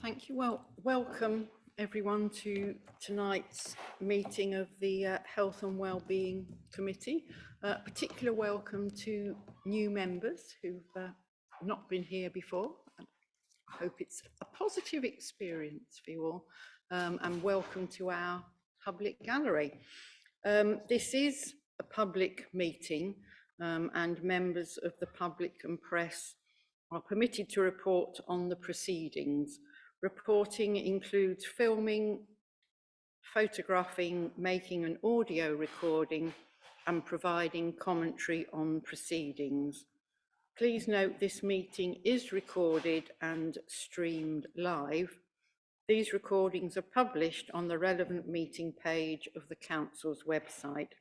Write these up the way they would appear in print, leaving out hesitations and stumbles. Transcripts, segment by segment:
Thank you. Well, welcome everyone to tonight's meeting of the Health and Wellbeing Committee. Particular welcome to new members who've not been here before. I hope it's a positive experience for you all, and welcome to our public gallery. This is a public meeting, and members of the public and press are permitted to report on the proceedings. Reporting includes filming, photographing, making an audio recording, and providing commentary on proceedings. Please note this meeting is recorded and streamed live. These recordings are published on the relevant meeting page of the Council's website.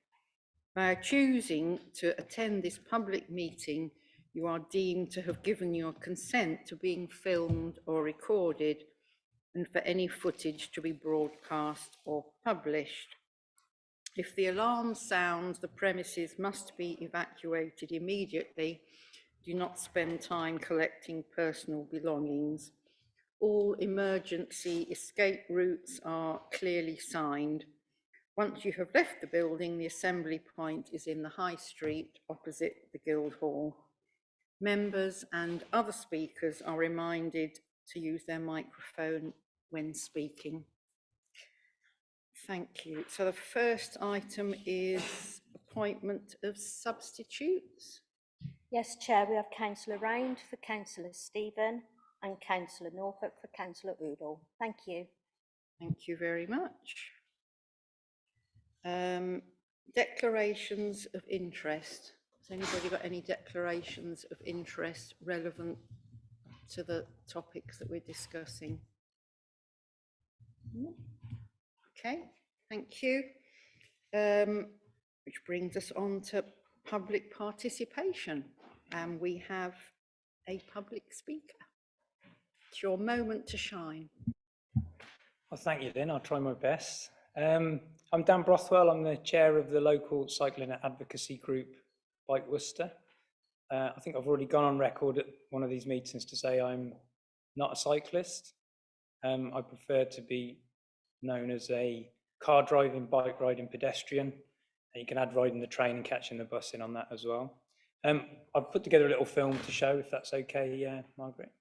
By choosing to attend this public meeting, you are deemed to have given your consent to being filmed or recorded and for any footage to be broadcast or published. If the alarm sounds, the premises must be evacuated immediately. Do not spend time collecting personal belongings. All emergency escape routes are clearly signed. Once you have left the building, the assembly point is in the High Street opposite the Guildhall. Members and other speakers are reminded to use their microphone when speaking. Thank you. So the first item is appointment of substitutes. Yes, Chair, we have Councillor Round for Councillor Stephen and Councillor Norfolk for Councillor Udall. Thank you. Thank you very much. Declarations of interest. Has anybody got any declarations of interest relevant to the topics that we're discussing? Okay, thank you. Which brings us on to public participation. And we have a public speaker. It's your moment to shine. Well, thank you, Lynn. I'll try my best. I'm Dan Brothwell. I'm the chair of the local cycling advocacy group, Bike Worcester. I think I've already gone on record at one of these meetings to say I'm not a cyclist. I prefer to be known as a car driving, bike riding pedestrian. And you can add riding the train and catching the bus in on that as well. I've put together a little film to show, if that's okay, Margaret.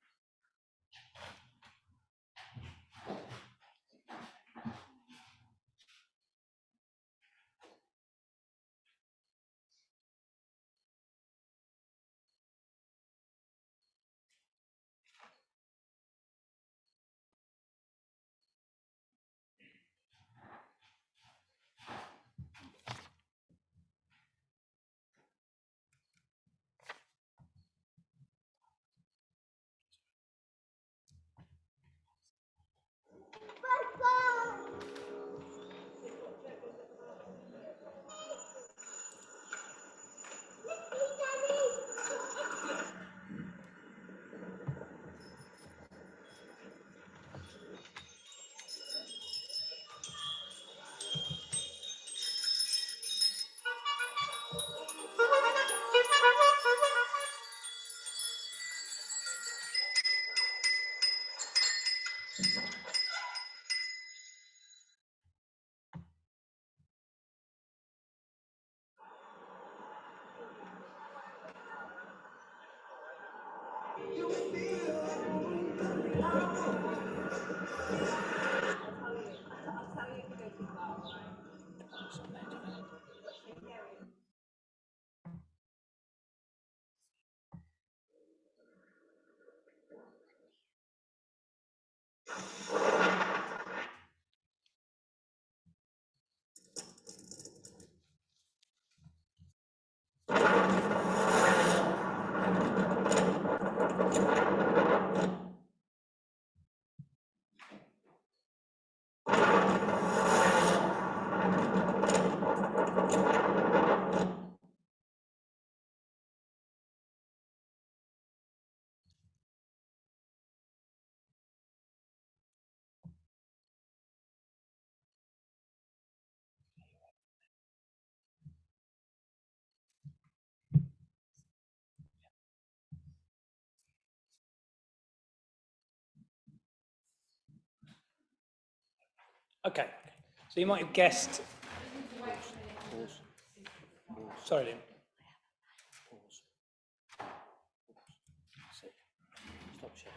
Okay, so you might have guessed. Sorry, Lynn. Stop sharing.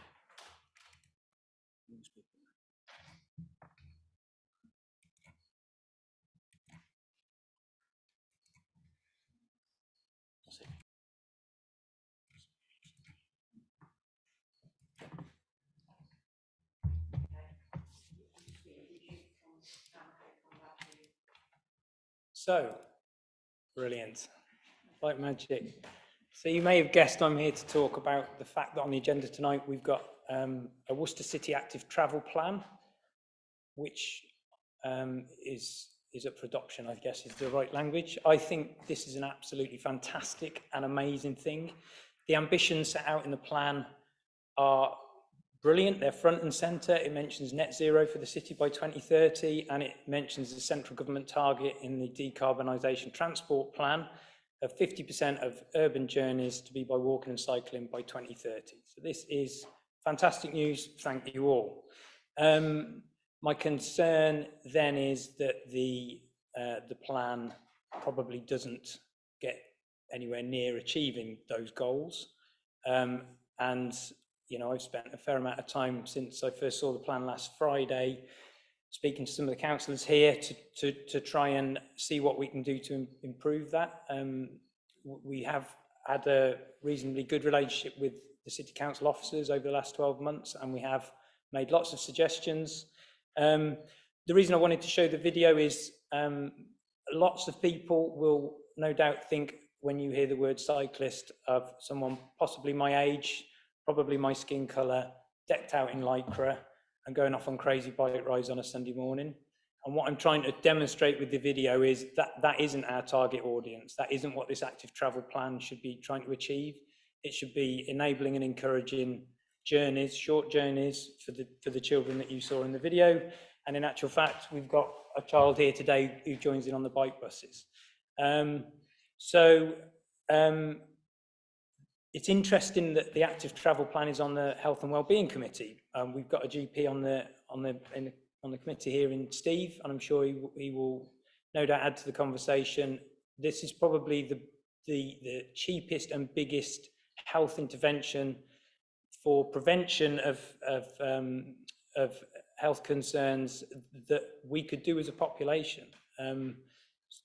So, brilliant, like magic. So you may have guessed I'm here to talk about the fact that on the agenda tonight we've got a Worcester City Active Travel Plan, which is up for adoption, I guess is the right language. I think this is an absolutely fantastic and amazing thing. The ambitions set out in the plan are brilliant. They're front and centre. It mentions net zero for the city by 2030, and it mentions the central government target in the decarbonisation transport plan of 50% of urban journeys to be by walking and cycling by 2030. So this is fantastic news. Thank you all. My concern then is that the plan probably doesn't get anywhere near achieving those goals. And you know, I've spent a fair amount of time since I first saw the plan last Friday speaking to some of the councillors here to try and see what we can do to improve that. We have had a reasonably good relationship with the City Council officers over the last 12 months, and we have made lots of suggestions. The reason I wanted to show the video is lots of people will no doubt think when you hear the word cyclist of someone possibly my age, probably my skin colour, decked out in lycra and going off on crazy bike rides on a Sunday morning. And what I'm trying to demonstrate with the video is that that isn't our target audience. That isn't what this active travel plan should be trying to achieve. It should be enabling and encouraging journeys, short journeys for the children that you saw in the video. And in actual fact, we've got a child here today who joins in on the bike buses. It's interesting that the active travel plan is on the Health and Wellbeing Committee. We've got a GP on the committee here in Steve, and I'm sure he will no doubt add to the conversation. This is probably the cheapest and biggest health intervention for prevention of health concerns that we could do as a population.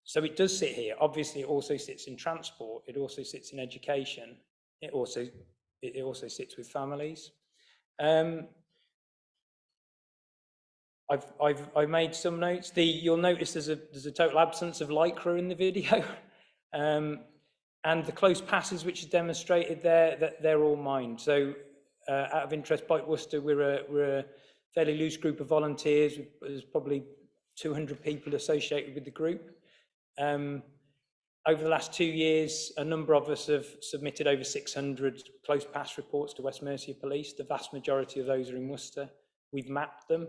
So it does sit here. Obviously, it also sits in transport. It also sits in education. It also sits with families. I've made some notes. You'll notice there's a total absence of lycra in the video, and the close passes which are demonstrated there, that they're all mine. So, out of interest, Bike Worcester, we're a fairly loose group of volunteers. There's probably 200 people associated with the group. Over the last 2 years, a number of us have submitted over 600 close pass reports to West Mercia Police. The vast majority of those are in Worcester. We've mapped them.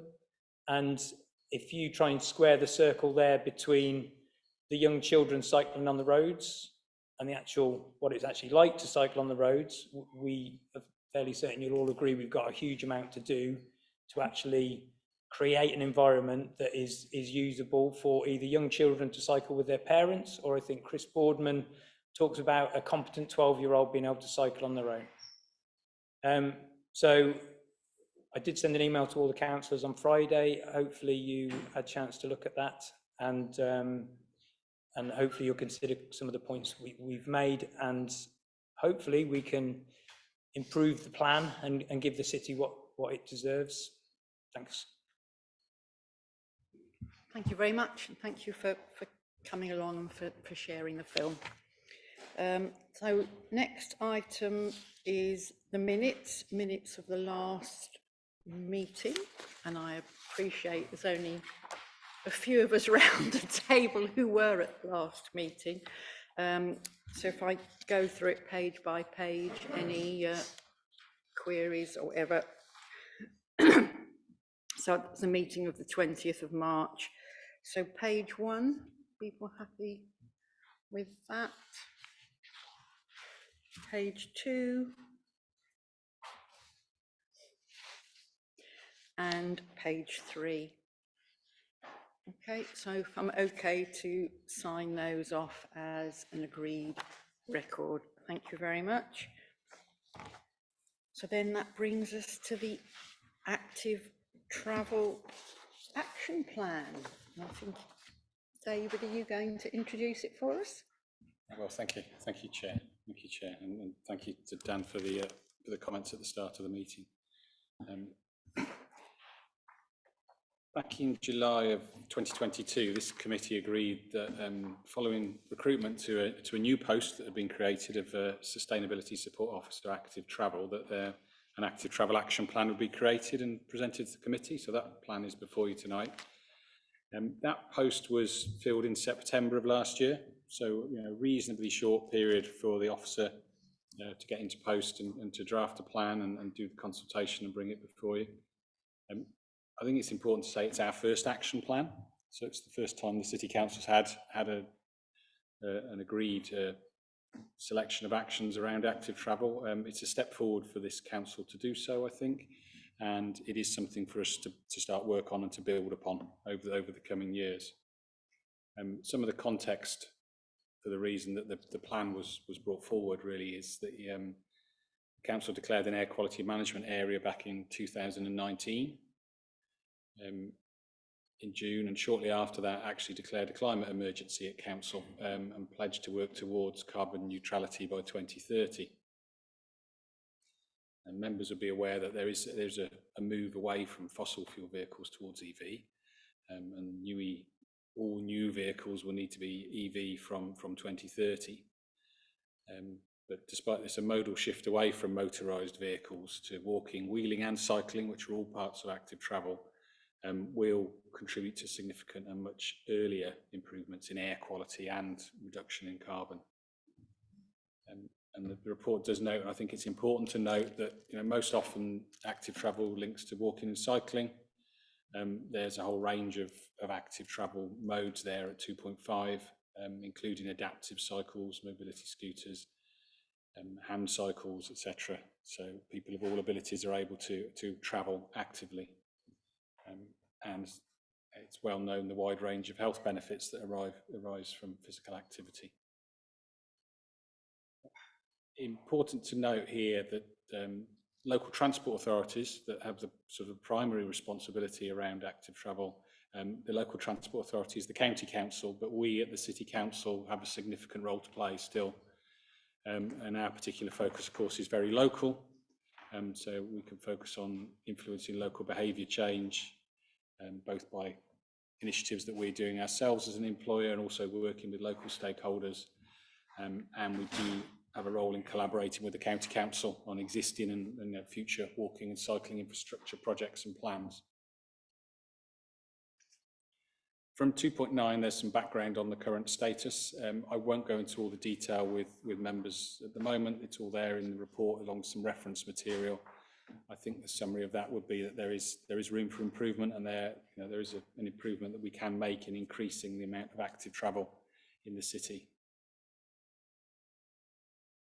And if you try and square the circle there between the young children cycling on the roads and what it's actually like to cycle on the roads, we are fairly certain you'll all agree we've got a huge amount to do to actually create an environment that is usable for either young children to cycle with their parents, or I think Chris Boardman talks about a competent 12-year-old being able to cycle on their own. So I did send an email to all the councillors on Friday. Hopefully you had a chance to look at that, and hopefully you'll consider some of the points we've made, and hopefully we can improve the plan and give the city what it deserves. Thanks. Thank you very much, and thank you for coming along and for sharing the film. So next item is the minutes of the last meeting, and I appreciate there's only a few of us around the table who were at the last meeting. So if I go through it page by page, any queries or whatever. So it's a meeting of the 20th of March. So page 1, people happy with that? Page 2. And page 3. Okay, so if I'm okay to sign those off as an agreed record. Thank you very much. So then that brings us to the active travel action plan. I think, David, are you going to introduce it for us? Well, thank you, Chair. Thank you, Chair, and thank you to Dan for the comments at the start of the meeting. Back in July of 2022, this committee agreed that following recruitment to a new post that had been created of Sustainability Support Officer Active Travel, that an active travel action plan would be created and presented to the committee. So that plan is before you tonight. That post was filled in September of last year, so reasonably short period for the officer to get into post and to draft a plan and do the consultation and bring it before you. I think it's important to say it's our first action plan, so it's the first time the City Council's had an agreed selection of actions around active travel. It's a step forward for this council to do so, I think, and it is something for us to start work on and to build upon over the coming years. Some of the context for the reason that the plan was brought forward really is that the council declared an air quality management area back in 2019. In June, and shortly after that actually declared a climate emergency at council and pledged to work towards carbon neutrality by 2030. And members will be aware that there's a move away from fossil fuel vehicles towards EV, and all new vehicles will need to be EV from 2030. But despite this, a modal shift away from motorised vehicles to walking, wheeling and cycling, which are all parts of active travel, will contribute to significant and much earlier improvements in air quality and reduction in carbon. And the report does note, and I think it's important to note that most often active travel links to walking and cycling. There's a whole range of active travel modes there at 2.5, including adaptive cycles, mobility scooters, hand cycles, etc. So people of all abilities are able to travel actively. And it's well known the wide range of health benefits that arise from physical activity. Important to note here that local transport authorities that have the sort of primary responsibility around active travel, the local transport authority is the county council, but we at the City Council have a significant role to play still. And our particular focus, of course, is very local. So we can focus on influencing local behaviour change, both by initiatives that we're doing ourselves as an employer and also working with local stakeholders. And we do have a role in collaborating with the County Council on existing and future walking and cycling infrastructure projects and plans. From 2.9, there's some background on the current status. I won't go into all the detail with members at the moment. It's all there in the report along with some reference material. I think the summary of that would be that there is room for improvement, and there is an improvement that we can make in increasing the amount of active travel in the city.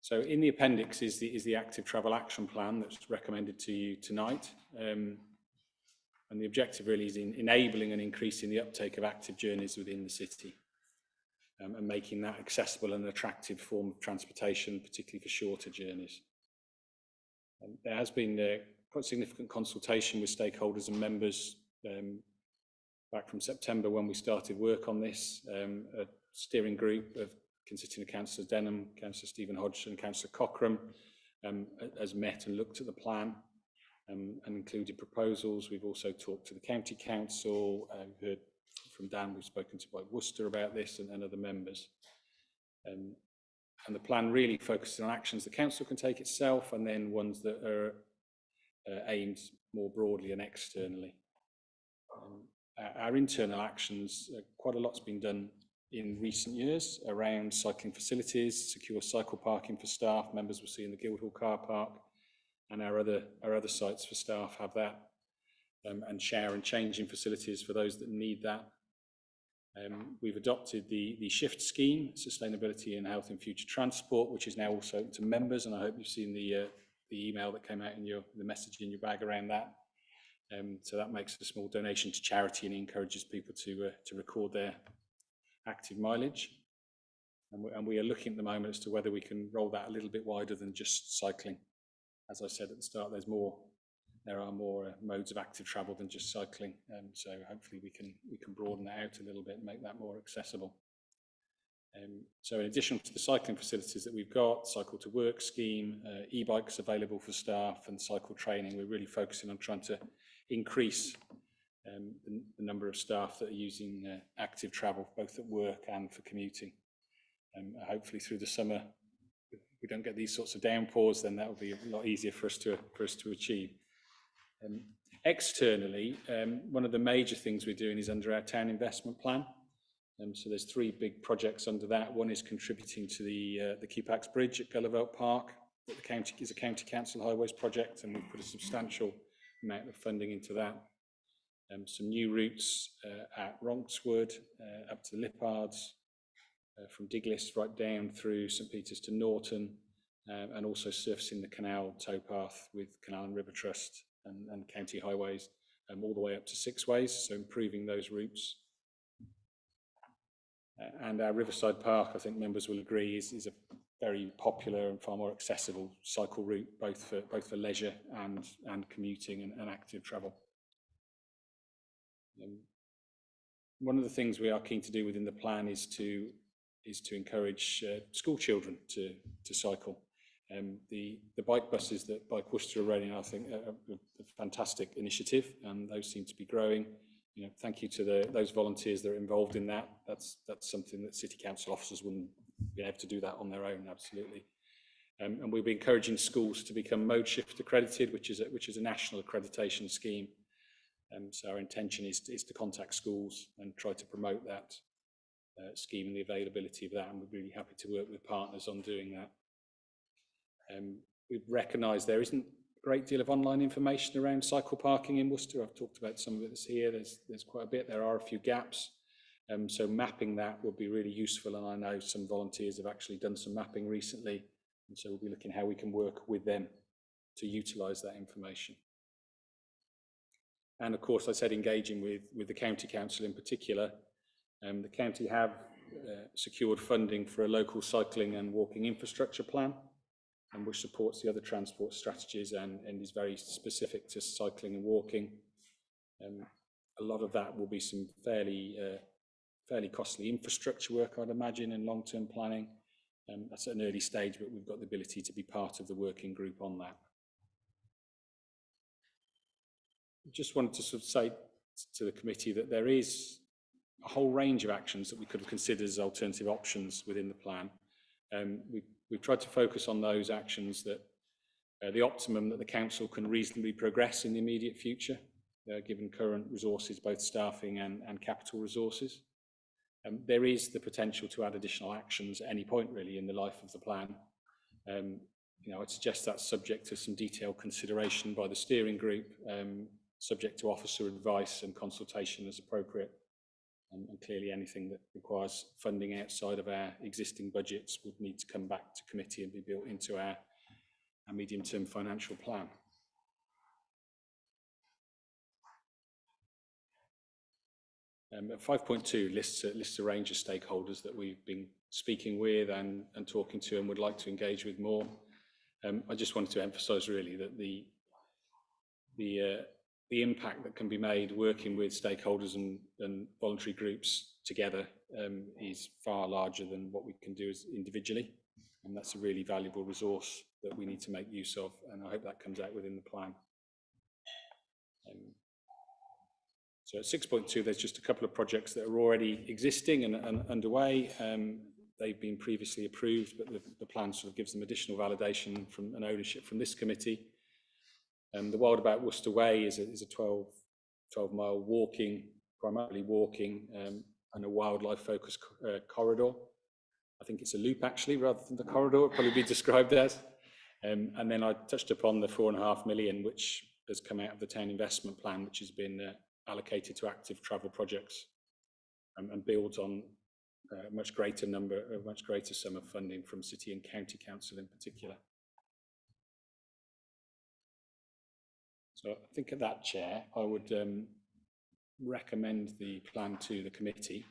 So in the appendix is the active travel action plan that's recommended to you tonight. And the objective really is in enabling and increasing the uptake of active journeys within the city, and making that accessible and attractive form of transportation, particularly for shorter journeys. There has been quite significant consultation with stakeholders and members back from September when we started work on this. A steering group consisting of Councillor Denham, Councillor Stephen Hodgson, Councillor Cochrane has met and looked at the plan and included proposals. We've also talked to the County Council, we've heard from Dan, we've spoken to Worcester about this and other members. And the plan really focuses on actions the council can take itself, and then ones that are aimed more broadly and externally. Our internal actions, quite a lot's been done in recent years around cycling facilities, secure cycle parking for staff. Members will see in the Guildhall car park, and our other sites for staff have that, and share and changing facilities for those that need that. We've adopted the SHIFT scheme, Sustainability in Health and Future Transport, which is now also open to members, and I hope you've seen the email that came out in the message in your bag around that. So that makes a small donation to charity and encourages people to record their active mileage. And we are looking at the moment as to whether we can roll that a little bit wider than just cycling. As I said at the start, there are more modes of active travel than just cycling. So hopefully we can broaden that out a little bit and make that more accessible. So in addition to the cycling facilities that we've got, cycle to work scheme, e-bikes available for staff and cycle training, we're really focusing on trying to increase the number of staff that are using active travel, both at work and for commuting. Hopefully through the summer, if we don't get these sorts of downpours, then that will be a lot easier for us to achieve. Externally, one of the major things we're doing is under our town investment plan. So there's 3 big projects under that. One is contributing to the Keepax Bridge at Gulliver Park. That the county is a county council highways project, and we've put a substantial amount of funding into that. Some new routes at Ronkswood, up to the Lippards, from Diglis right down through St Peters to Norton, and also surfacing the canal towpath with Canal and River Trust and county highways, all the way up to Sixways, so improving those routes. And our Riverside Park, I think members will agree, is a very popular and far more accessible cycle route, both for leisure and commuting and active travel. One of the things we are keen to do within the plan is to encourage school children to cycle. The bike buses that Bike Worcester are running, I think, are a fantastic initiative, and those seem to be growing. Thank you to those volunteers that are involved in that. That's something that city council officers wouldn't be able to do that on their own, absolutely. And we'll be encouraging schools to become Mode Shift accredited, which is a national accreditation scheme. So our intention is to contact schools and try to promote that scheme and the availability of that, and we're really happy to work with partners on doing that. We recognise there isn't a great deal of online information around cycle parking in Worcester. I've talked about some of it here. There's quite a bit. There are a few gaps. So mapping that would be really useful, and I know some volunteers have actually done some mapping recently, and so we'll be looking how we can work with them to utilise that information. And of course, I said engaging with the county council in particular. The county have secured funding for a local cycling and walking infrastructure plan, and which supports the other transport strategies and is very specific to cycling and walking. A lot of that will be some fairly costly infrastructure work, I'd imagine, and long-term planning. That's at an early stage, but we've got the ability to be part of the working group on that. Just wanted to sort of say to the committee that there is a whole range of actions that we could have considered as alternative options within the plan. We've tried to focus on those actions that the optimum that the council can reasonably progress in the immediate future, given current resources, both staffing and capital resources. There is the potential to add additional actions at any point really in the life of the plan. I'd suggest that's subject to some detailed consideration by the steering group, subject to officer advice and consultation as appropriate. And clearly anything that requires funding outside of our existing budgets would need to come back to committee and be built into our medium-term financial plan. At 5.2 lists a range of stakeholders that we've been speaking with and talking to and would like to engage with more. I just wanted to emphasise really that the impact that can be made working with stakeholders and voluntary groups together is far larger than what we can do as individually, and that's a really valuable resource that we need to make use of, and I hope that comes out within the plan. So at 6.2 there's just a couple of projects that are already existing and underway. They've been previously approved, but the plan sort of gives them additional validation from an ownership from this committee. The Wild About Worcester Way is a 12-mile walking, primarily walking, and a wildlife focused corridor. I think it's a loop actually, rather than the corridor, it'll probably be described as. And then I touched upon the 4.5 million, which has come out of the town investment plan, which has been allocated to active travel projects and builds on a much greater sum of funding from city and county council in particular. So I think at that, Chair, I would recommend the plan to the committee.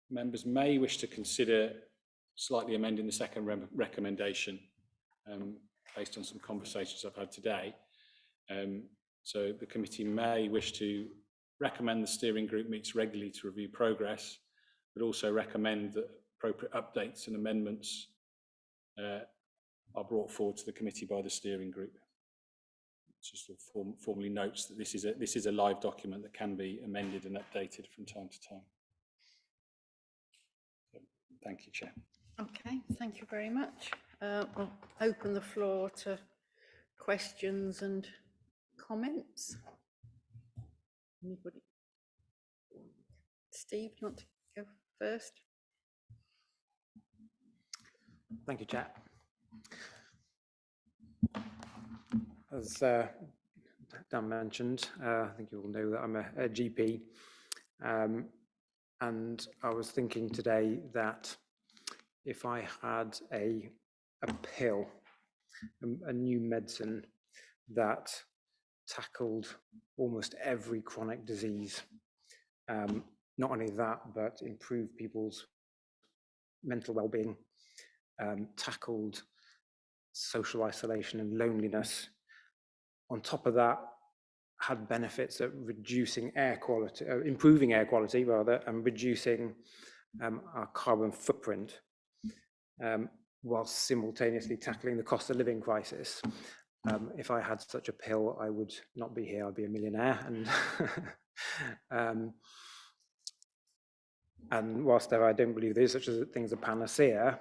Members may wish to consider slightly amending the second recommendation based on some conversations I've had today. So the committee may wish to recommend the steering group meets regularly to review progress, but also recommend that appropriate updates and amendments are brought forward to the committee by the steering group. Just sort of formally notes that this is a live document that can be amended and updated from time to time. So, thank you, Chair. Okay, thank you very much. I'll open the floor to questions and comments. Anybody? Steve, do you want to go first? Thank you, Chair. As Dan mentioned, I think you all know that I'm a GP, and I was thinking today that if I had a pill, a new medicine that tackled almost every chronic disease, not only that, but improved people's mental well-being, tackled social isolation and loneliness. On top of that, had benefits at reducing air quality, improving air quality rather, and reducing our carbon footprint, whilst simultaneously tackling the cost of living crisis. If I had such a pill, I would not be here, I'd be a millionaire. And whilst I don't believe there is such a thing as a panacea,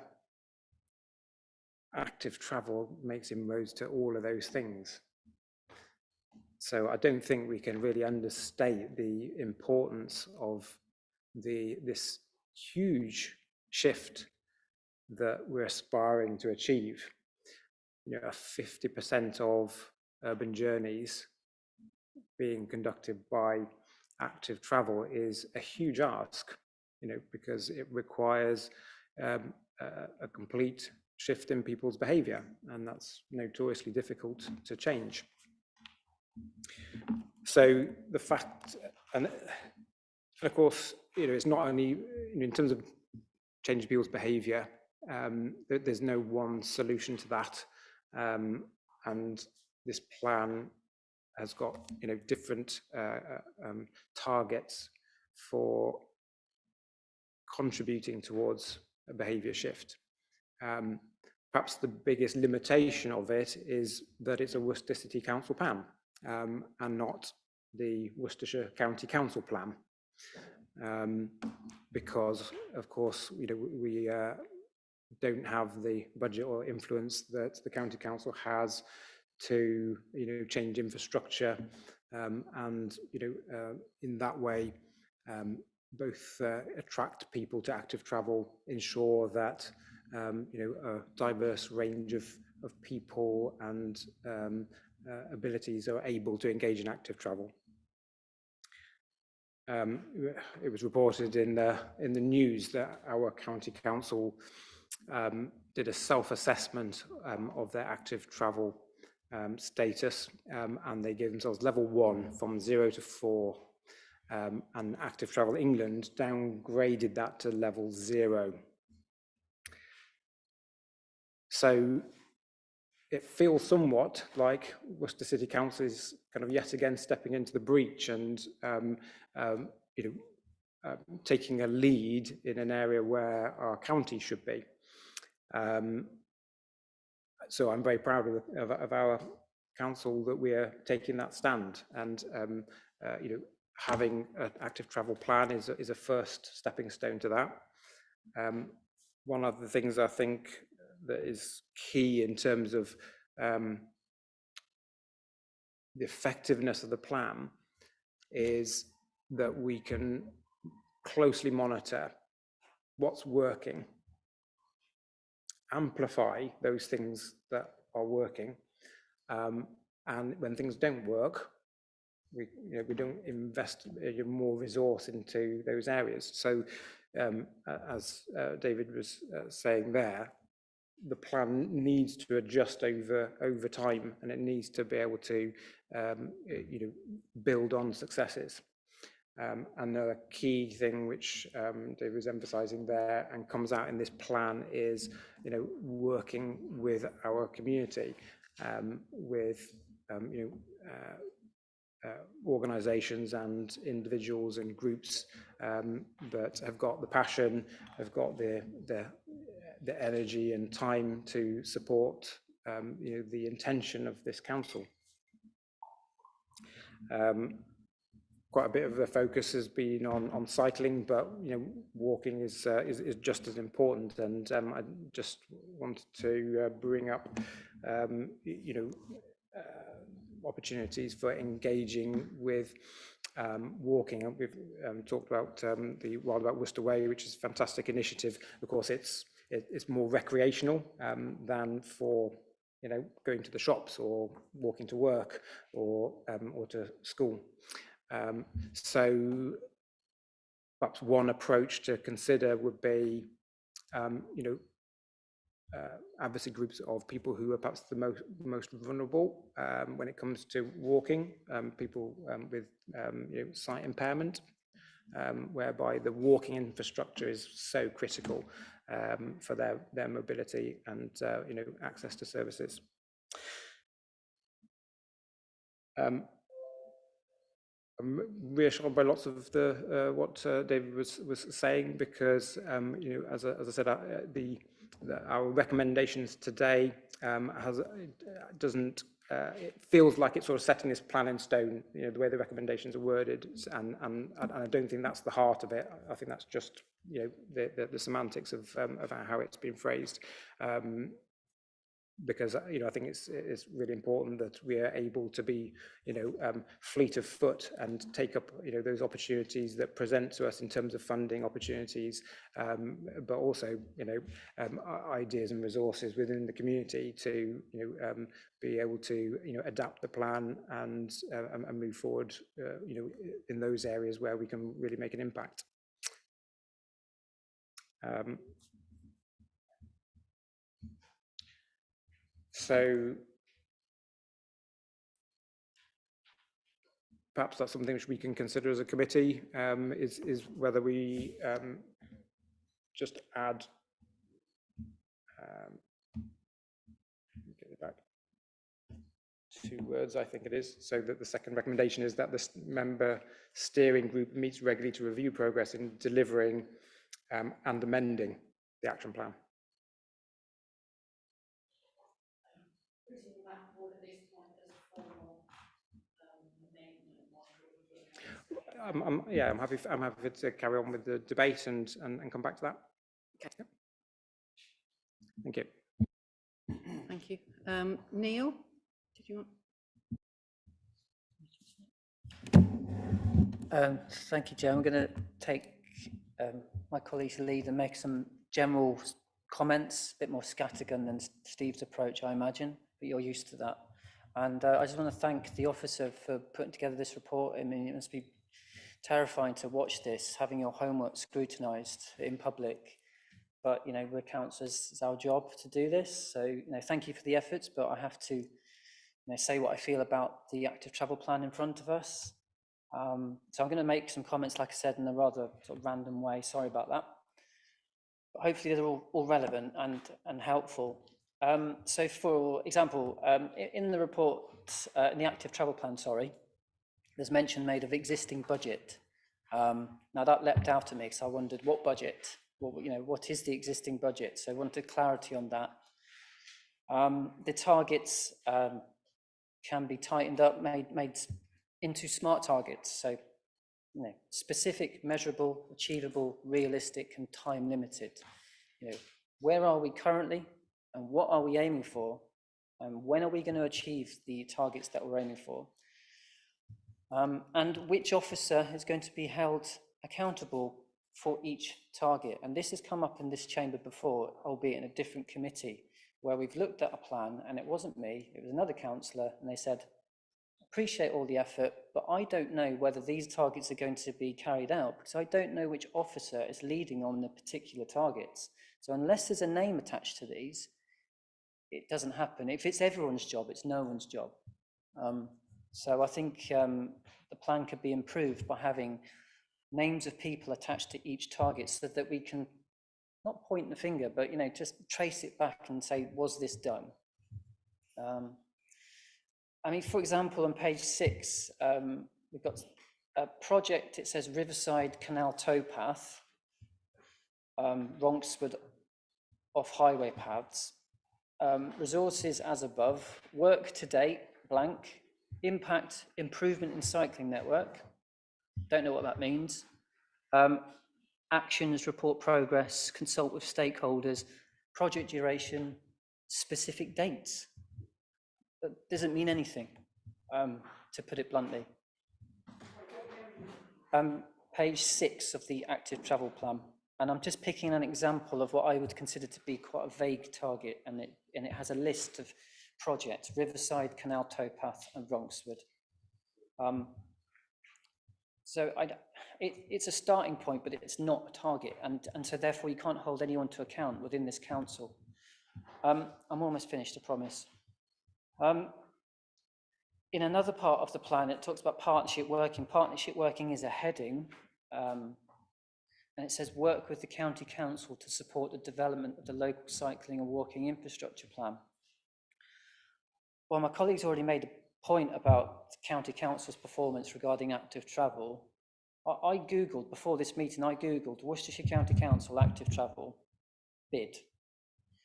active travel makes inroads to all of those things. So I don't think we can really understate the importance of this huge shift that we're aspiring to achieve. 50% of urban journeys being conducted by active travel is a huge ask, because it requires a complete shift in people's behavior, and that's notoriously difficult to change. So the fact, and of course, it's not only in terms of changing people's behavior, there's no one solution to that, and this plan has got different targets for contributing towards a behavior shift. Perhaps the biggest limitation of it is that it's a Worcester City Council plan, and not the Worcestershire County Council plan, because of course we don't have the budget or influence that the County Council has to change infrastructure, and in that way both attract people to active travel, ensure that a diverse range of people and abilities are able to engage in active travel. It was reported in the news that our county council did a self-assessment of their active travel status, and they gave themselves level 1 from 0 to 4, and Active Travel England downgraded that to level 0. So it feels somewhat like Worcester City Council is kind of yet again stepping into the breach and taking a lead in an area where our county should be. So I'm very proud of our council that we are taking that stand, and having an active travel plan is a first stepping stone to that. One of the things I think that is key in terms of the effectiveness of the plan is that we can closely monitor what's working, amplify those things that are working, and when things don't work, we don't invest more resource into those areas. So as David was saying there, the plan needs to adjust over time, and it needs to be able to build on successes. And the key thing which David was emphasising there and comes out in this plan is, working with our community, with organisations and individuals and groups that have got the passion, have got the energy and time to support the intention of this council. Quite a bit of the focus has been on cycling, but walking is just as important. And I just wanted to bring up opportunities for engaging with walking. We've talked about the Wild About Worcester Way, which is a fantastic initiative. Of course, it's more recreational than for going to the shops or walking to work or to school. So perhaps one approach to consider would be, advocacy groups of people who are perhaps the most vulnerable when it comes to walking, people with sight impairment, whereby the walking infrastructure is so critical for their mobility and access to services. I'm reassured by lots of the what David was saying, because as I said, our recommendations today it feels like it's sort of setting this plan in stone, the way the recommendations are worded, and I don't think that's the heart of it. I think that's just the semantics of how it's been phrased. Because I think it's really important that we are able to be fleet of foot and take up those opportunities that present to us in terms of funding opportunities, but also ideas and resources within the community to be able to adapt the plan and move forward in those areas where we can really make an impact. So perhaps that's something which we can consider as a committee, is whether we just add, get it back, 2 words, I think it is, so that the second recommendation is that the member steering group meets regularly to review progress in delivering and amending the action plan. I'm happy to carry on with the debate and come back to that. Okay. Yep. Thank you. Thank you. Neil, did you want? Thank you, Jo. I'm going to take my colleague's lead and make some general comments, a bit more scattergun than Steve's approach, I imagine, but you're used to that. And I just want to thank the officer for putting together this report. I mean, it must be terrifying to watch this, having your homework scrutinised in public. But, we're councillors, it's our job to do this. So, thank you for the efforts, but I have to, say what I feel about the active travel plan in front of us. So I'm going to make some comments, like I said, in a rather sort of random way. Sorry about that. But hopefully they're all relevant and helpful. So, for example, in the report, in the active travel plan, there's mention made of existing budget. Now that leapt out at me because I wondered what budget. Well, what is the existing budget? So I wanted clarity on that. The targets can be tightened up, made into SMART targets. So, specific, measurable, achievable, realistic, and time limited. Where are we currently, and what are we aiming for, and when are we going to achieve the targets that we're aiming for? And which officer is going to be held accountable for each target? And this has come up in this chamber before, albeit in a different committee, where we've looked at a plan, and it wasn't me, it was another councillor, and they said, appreciate all the effort, but I don't know whether these targets are going to be carried out because I don't know which officer is leading on the particular targets. So unless there's a name attached to these, it doesn't happen. If it's everyone's job, it's no one's job. So I think the plan could be improved by having names of people attached to each target so that we can not point the finger, but, you know, just trace it back and say, was this done? I mean, for example, on page 6, we've got a project, it says Riverside Canal Towpath, Ronkswood off highway paths, resources as above, work to date, blank, impact, improvement in cycling network, don't know what that means, actions, report progress, consult with stakeholders, project duration, specific dates. That doesn't mean anything, to put it bluntly. Page 6 of the active travel plan, and I'm just picking an example of what I would consider to be quite a vague target, and it has a list of projects: Riverside, Canal Towpath, and Ronkswood. So it's a starting point, but it's not a target, and so therefore you can't hold anyone to account within this council. I'm almost finished, I promise. In another part of the plan, it talks about partnership working. Partnership working is a heading, and it says work with the county council to support the development of the local cycling and walking infrastructure plan. Well, my colleagues already made a point about the county council's performance regarding active travel. I Googled, before this meeting, I Googled Worcestershire County Council active travel bid.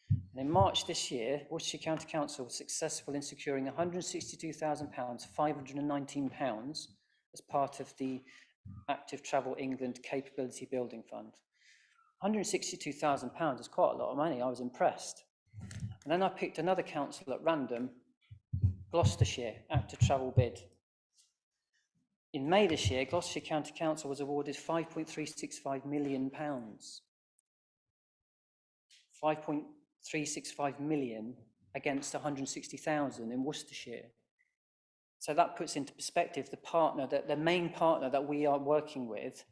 And in March this year, Worcestershire County Council was successful in securing £162,000, £519 as part of the Active Travel England Capability Building Fund. £162,000 is quite a lot of money. I was impressed. And then I picked another council at random, Gloucestershire Active Travel bid. In May this year, Gloucestershire County Council was awarded £5.365 million. £5.365 million against 160,000 in Worcestershire. So that puts into perspective the partner, that the main partner that we are working with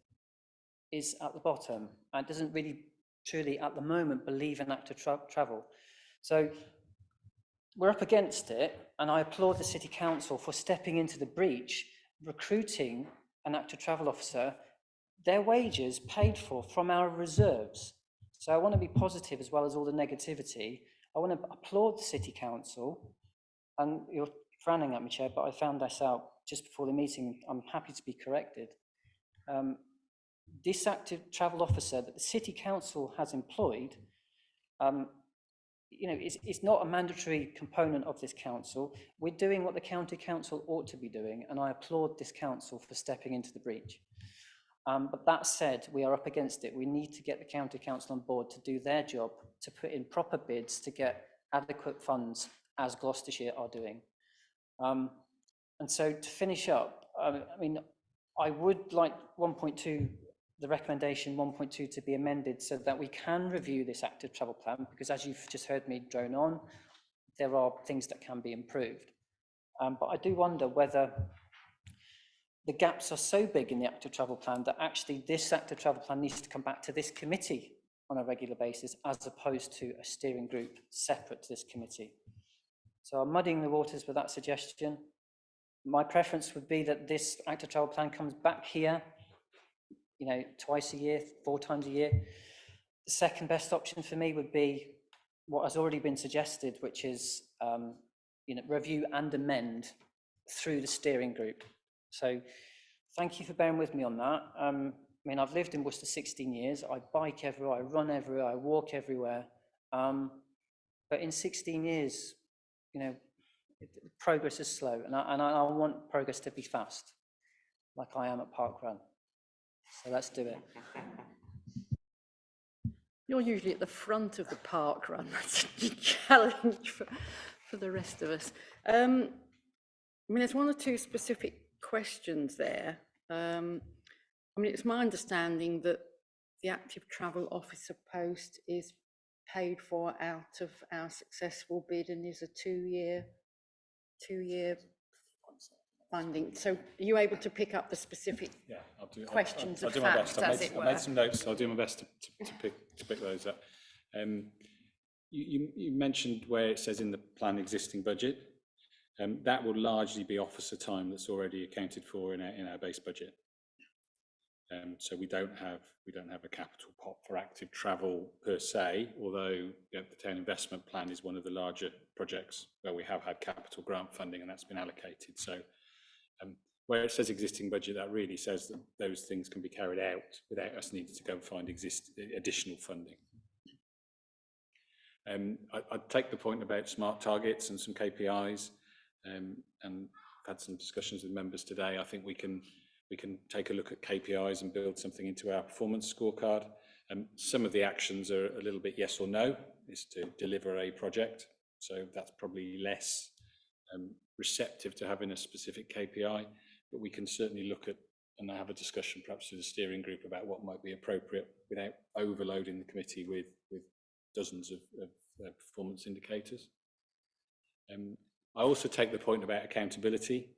is at the bottom and doesn't really truly at the moment believe in active travel. So we're up against it, and I applaud the City Council for stepping into the breach, recruiting an active travel officer, their wages paid for from our reserves. So I want to be positive as well as all the negativity. I want to applaud the City Council, and you're frowning at me, Chair, but I found this out just before the meeting. I'm happy to be corrected. This active travel officer that the City Council has employed, you know, it's not a mandatory component of this council. We're doing what the county council ought to be doing, and I applaud this council for stepping into the breach. But that said, we are up against it. We need to get the county council on board to do their job, to put in proper bids to get adequate funds, as Gloucestershire are doing. And so to finish up, I mean, I would like 1.2, the recommendation 1.2 to be amended so that we can review this active travel plan, because as you've just heard me drone on, there are things that can be improved. But I do wonder whether the gaps are so big in the active travel plan that actually this active travel plan needs to come back to this committee on a regular basis, as opposed to a steering group separate to this committee. So I'm muddying the waters with that suggestion. My preference would be that this active travel plan comes back here, you know, twice a year, 4 times a year. The second best option for me would be what has already been suggested, which is, you know, review and amend through the steering group. So thank you for bearing with me on that. I mean, I've lived in Worcester 16 years. I bike everywhere, I run everywhere, I walk everywhere. But in 16 years, you know, progress is slow, and I want progress to be fast, like I am at Park Run. So let's do it. You're usually at the front of the park run. That's a challenge for the rest of us. I mean, there's 1 or 2 specific questions there. I mean, it's my understanding that the active travel officer post is paid for out of our successful bid and is a 2-year funding. So are you able to pick up the specific questions I'll of do my fact, best. as it were? I made some notes, so I'll do my best to pick those up. You mentioned where it says in the plan existing budget. That will largely be officer time that's already accounted for in our base budget. So we don't have a capital pot for active travel per se, although the town investment plan is one of the larger projects where we have had capital grant funding and that's been allocated. So where it says existing budget, that really says that those things can be carried out without us needing to go and find additional funding. I'd take the point about smart targets and some KPIs, and I've had some discussions with members today. I think we can take a look at KPIs and build something into our performance scorecard. Some of the actions are a little bit yes or no, is to deliver a project. So that's probably less receptive to having a specific KPI, but we can certainly look at and have a discussion perhaps with the steering group about what might be appropriate without overloading the committee with dozens of performance indicators. I also take the point about accountability.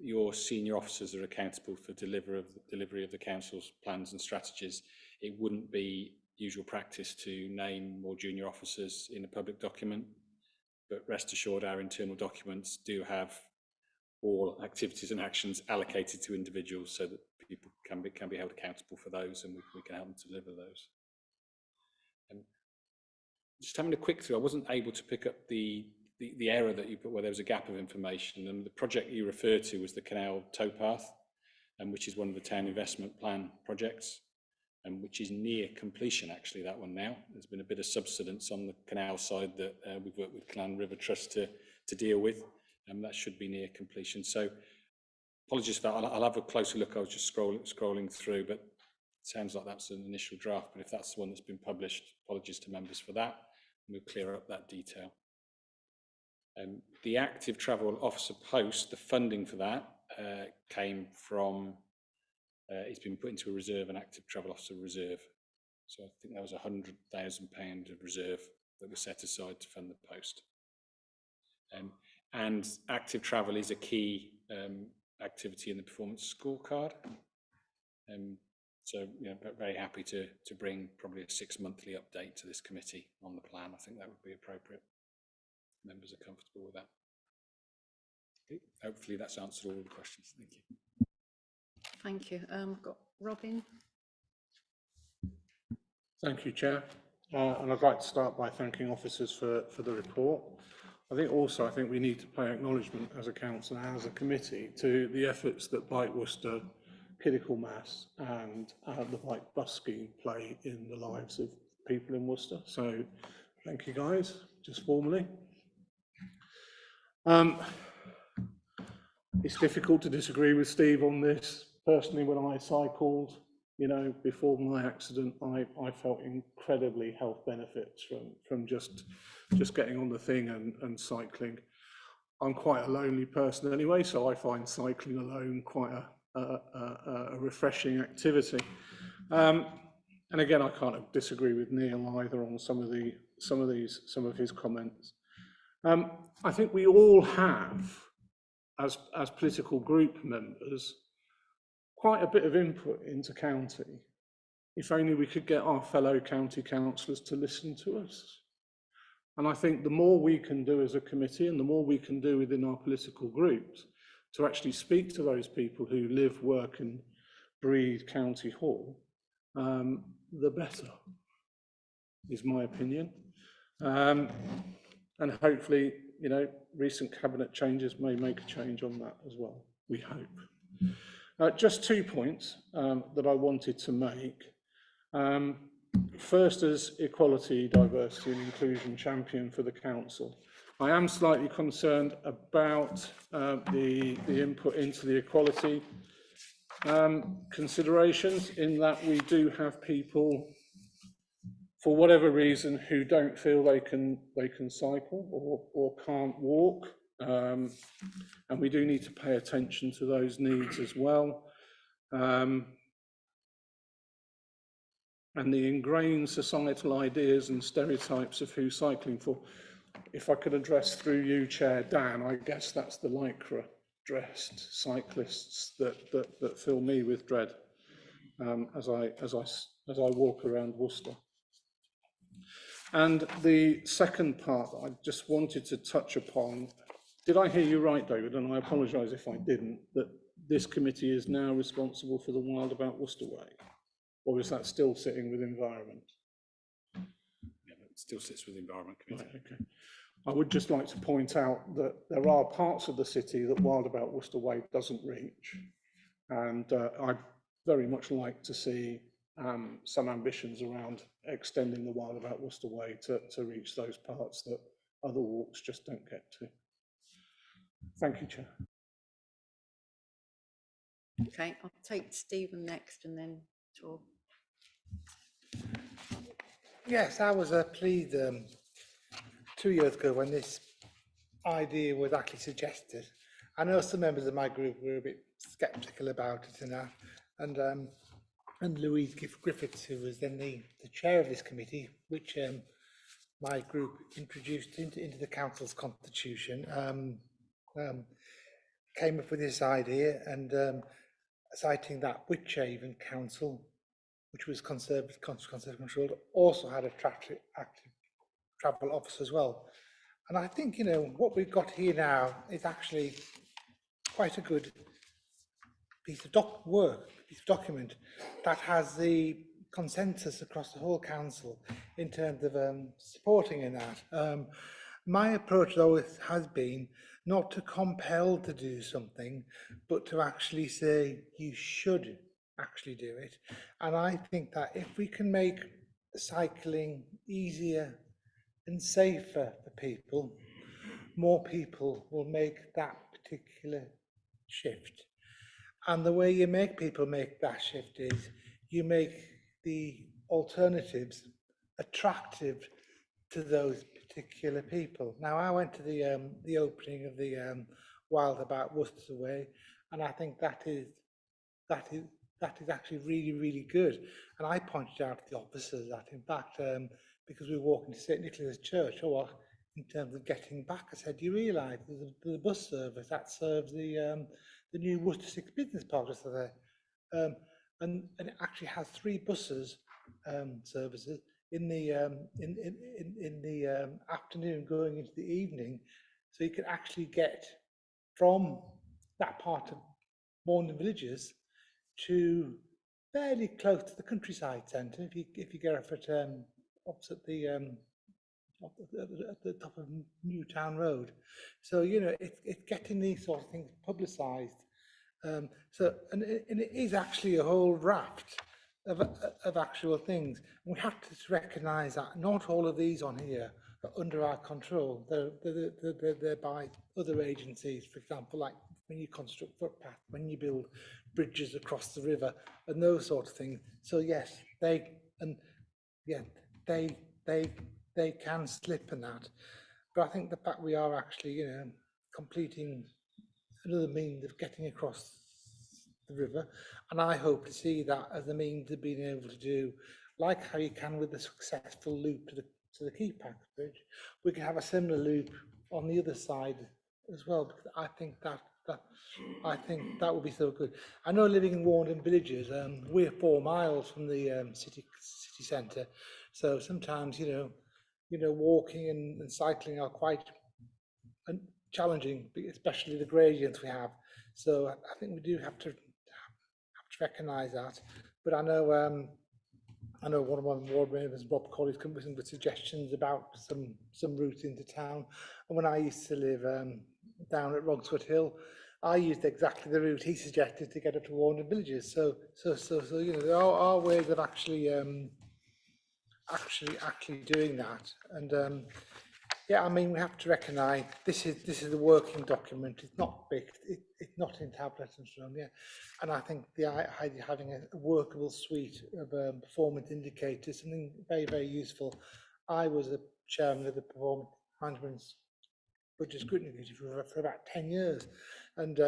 Your senior officers are accountable for delivery of the council's plans and strategies. It wouldn't be usual practice to name more junior officers in a public document, but rest assured our internal documents do have all activities and actions allocated to individuals so that people can be held accountable for those, and we can help them to deliver those. Just having a quick through, I wasn't able to pick up the error that you put where there was a gap of information, and the project you referred to was the canal towpath, which is one of the town investment plan projects, and which is near completion actually, that one now. There's been a bit of subsidence on the canal side that we've worked with Clan River Trust to deal with, and that should be near completion. So apologies for that, I'll have a closer look. I was just scrolling through, but it sounds like that's an initial draft, but if that's the one that's been published, apologies to members for that. We'll clear up that detail. The active travel officer post, the funding for that came from, it's been put into a reserve, an active travel officer reserve. So I think that was £100,000 of reserve that was set aside to fund the post. And active travel is a key activity in the performance scorecard. So, you know, very happy to bring probably a 6-monthly update to this committee on the plan. I think that would be appropriate. Members are comfortable with that. Okay. Hopefully that's answered all the questions. Thank you. Thank you. Got Robin. Thank you, Chair. And I'd like to start by thanking officers for the report. I think we need to pay acknowledgement as a council and as a committee to the efforts that Bike Worcester, Pinnacle Mass and the bike bus scheme play in the lives of people in Worcester. So thank you guys, just formally. It's difficult to disagree with Steve on this. Personally, when I cycled, you know, before my accident, I felt incredibly health benefits from just getting on the thing and cycling. I'm quite a lonely person anyway, so I find cycling alone quite a refreshing activity. And again, I can't disagree with Neil either on some of his comments. I think we all have, as political group members, quite a bit of input into county. If only we could get our fellow county councillors to listen to us. And I think the more we can do as a committee and the more we can do within our political groups to actually speak to those people who live, work and breathe County Hall, the better, is my opinion. And hopefully, you know, recent cabinet changes may make a change on that as well, we hope. Just 2 points that I wanted to make. First, as equality, diversity and inclusion champion for the council, I am slightly concerned about the input into the equality considerations, in that we do have people, for whatever reason, who don't feel they can cycle or can't walk, and we do need to pay attention to those needs as well. And the ingrained societal ideas and stereotypes of who cycling for. If I could address through you, Chair Dan, I guess that's the lycra dressed cyclists that fill me with dread as I walk around Worcester. And the second part that I just wanted to touch upon, did I hear you right, David? And I apologise if I didn't, that this committee is now responsible for the Wild About Worcester Way? Or is that still sitting with Environment? Yeah, it still sits with the Environment Committee. Right, okay. I would just like to point out that there are parts of the city that Wild About Worcester Way doesn't reach. And I'd very much like to see some ambitions around extending the Wild About Worcester Way to reach those parts that other walks just don't get to. Thank you, Chair. Okay, I'll take Stephen next and then Tor. Yes, I was pleased 2 years ago when this idea was actually suggested. I know some members of my group were a bit sceptical about it and that, and Louise Griffiths, who was then the chair of this committee, which my group introduced into the council's constitution, came up with this idea, and citing that Wychavon Council, which was conservative controlled, also had a active travel office as well. And I think, you know, what we've got here now is actually quite a good piece of document that has the consensus across the whole council in terms of supporting in that. My approach though has been not to compel to do something, but to actually say you should actually do it. And I think that if we can make cycling easier and safer for people, more people will make that particular shift. And the way you make people make that shift is you make the alternatives attractive to those particular people. Now, I went to the opening of the Wild About Worcester Way, and I think that is actually really good. And I pointed out to the officers that, in fact, because we were walking to St Nicholas Church, in terms of getting back, I said, do you realise there's a bus service that serves the new Worcester 6 Business Park just there, and it actually has 3 buses services in the afternoon going into the evening, so you can actually get from that part of Morning Villages to fairly close to the countryside centre if you get off at opposite at the top of Newtown Road. So, you know, it's getting these sort of things publicised. And it is actually a whole raft of actual things. We have to recognise that not all of these on here are under our control. They're by other agencies, for example, like when you construct footpaths, when you build bridges across the river, and those sort of things. So yes, they can slip in that. But I think the fact we are actually, you know, completing another means of getting across the river, and I hope to see that as a means of being able to do, like how you can with the successful loop to the Keypack Bridge, we can have a similar loop on the other side as well, because I think that would be so good. I know living in Warndon Villages, we're 4 miles from the city centre, so sometimes you know walking and cycling are quite challenging, especially the gradients we have. So I think we do have to recognise that. But I know one of my ward members, Rob Colley's, come with some suggestions about some routes into town. And when I used to live down at Rogswood Hill, I used exactly the route he suggested to get up to Warndon Villages. So you know, there are ways of actually doing that. And yeah, I mean, we have to recognise this is a working document. It's not big. It's not in tablets and so on. Yeah, and I think the having a workable suite of performance indicators, something very useful. I was a chairman of the Performance Management Budget Scrutiny Committee for about 10 years, and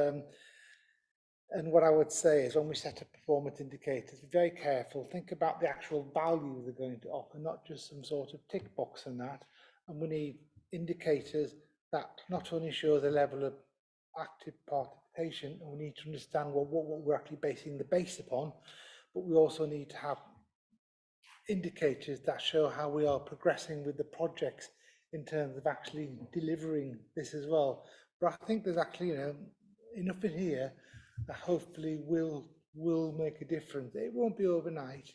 what I would say is when we set up performance indicators, be very careful. Think about the actual value they're going to offer, not just some sort of tick box and that. And we need indicators that not only show the level of active participation, and we need to understand what we're actually basing the base upon, but we also need to have indicators that show how we are progressing with the projects in terms of actually delivering this as well. But I think there's actually, enough in here that hopefully will make a difference. It won't be overnight,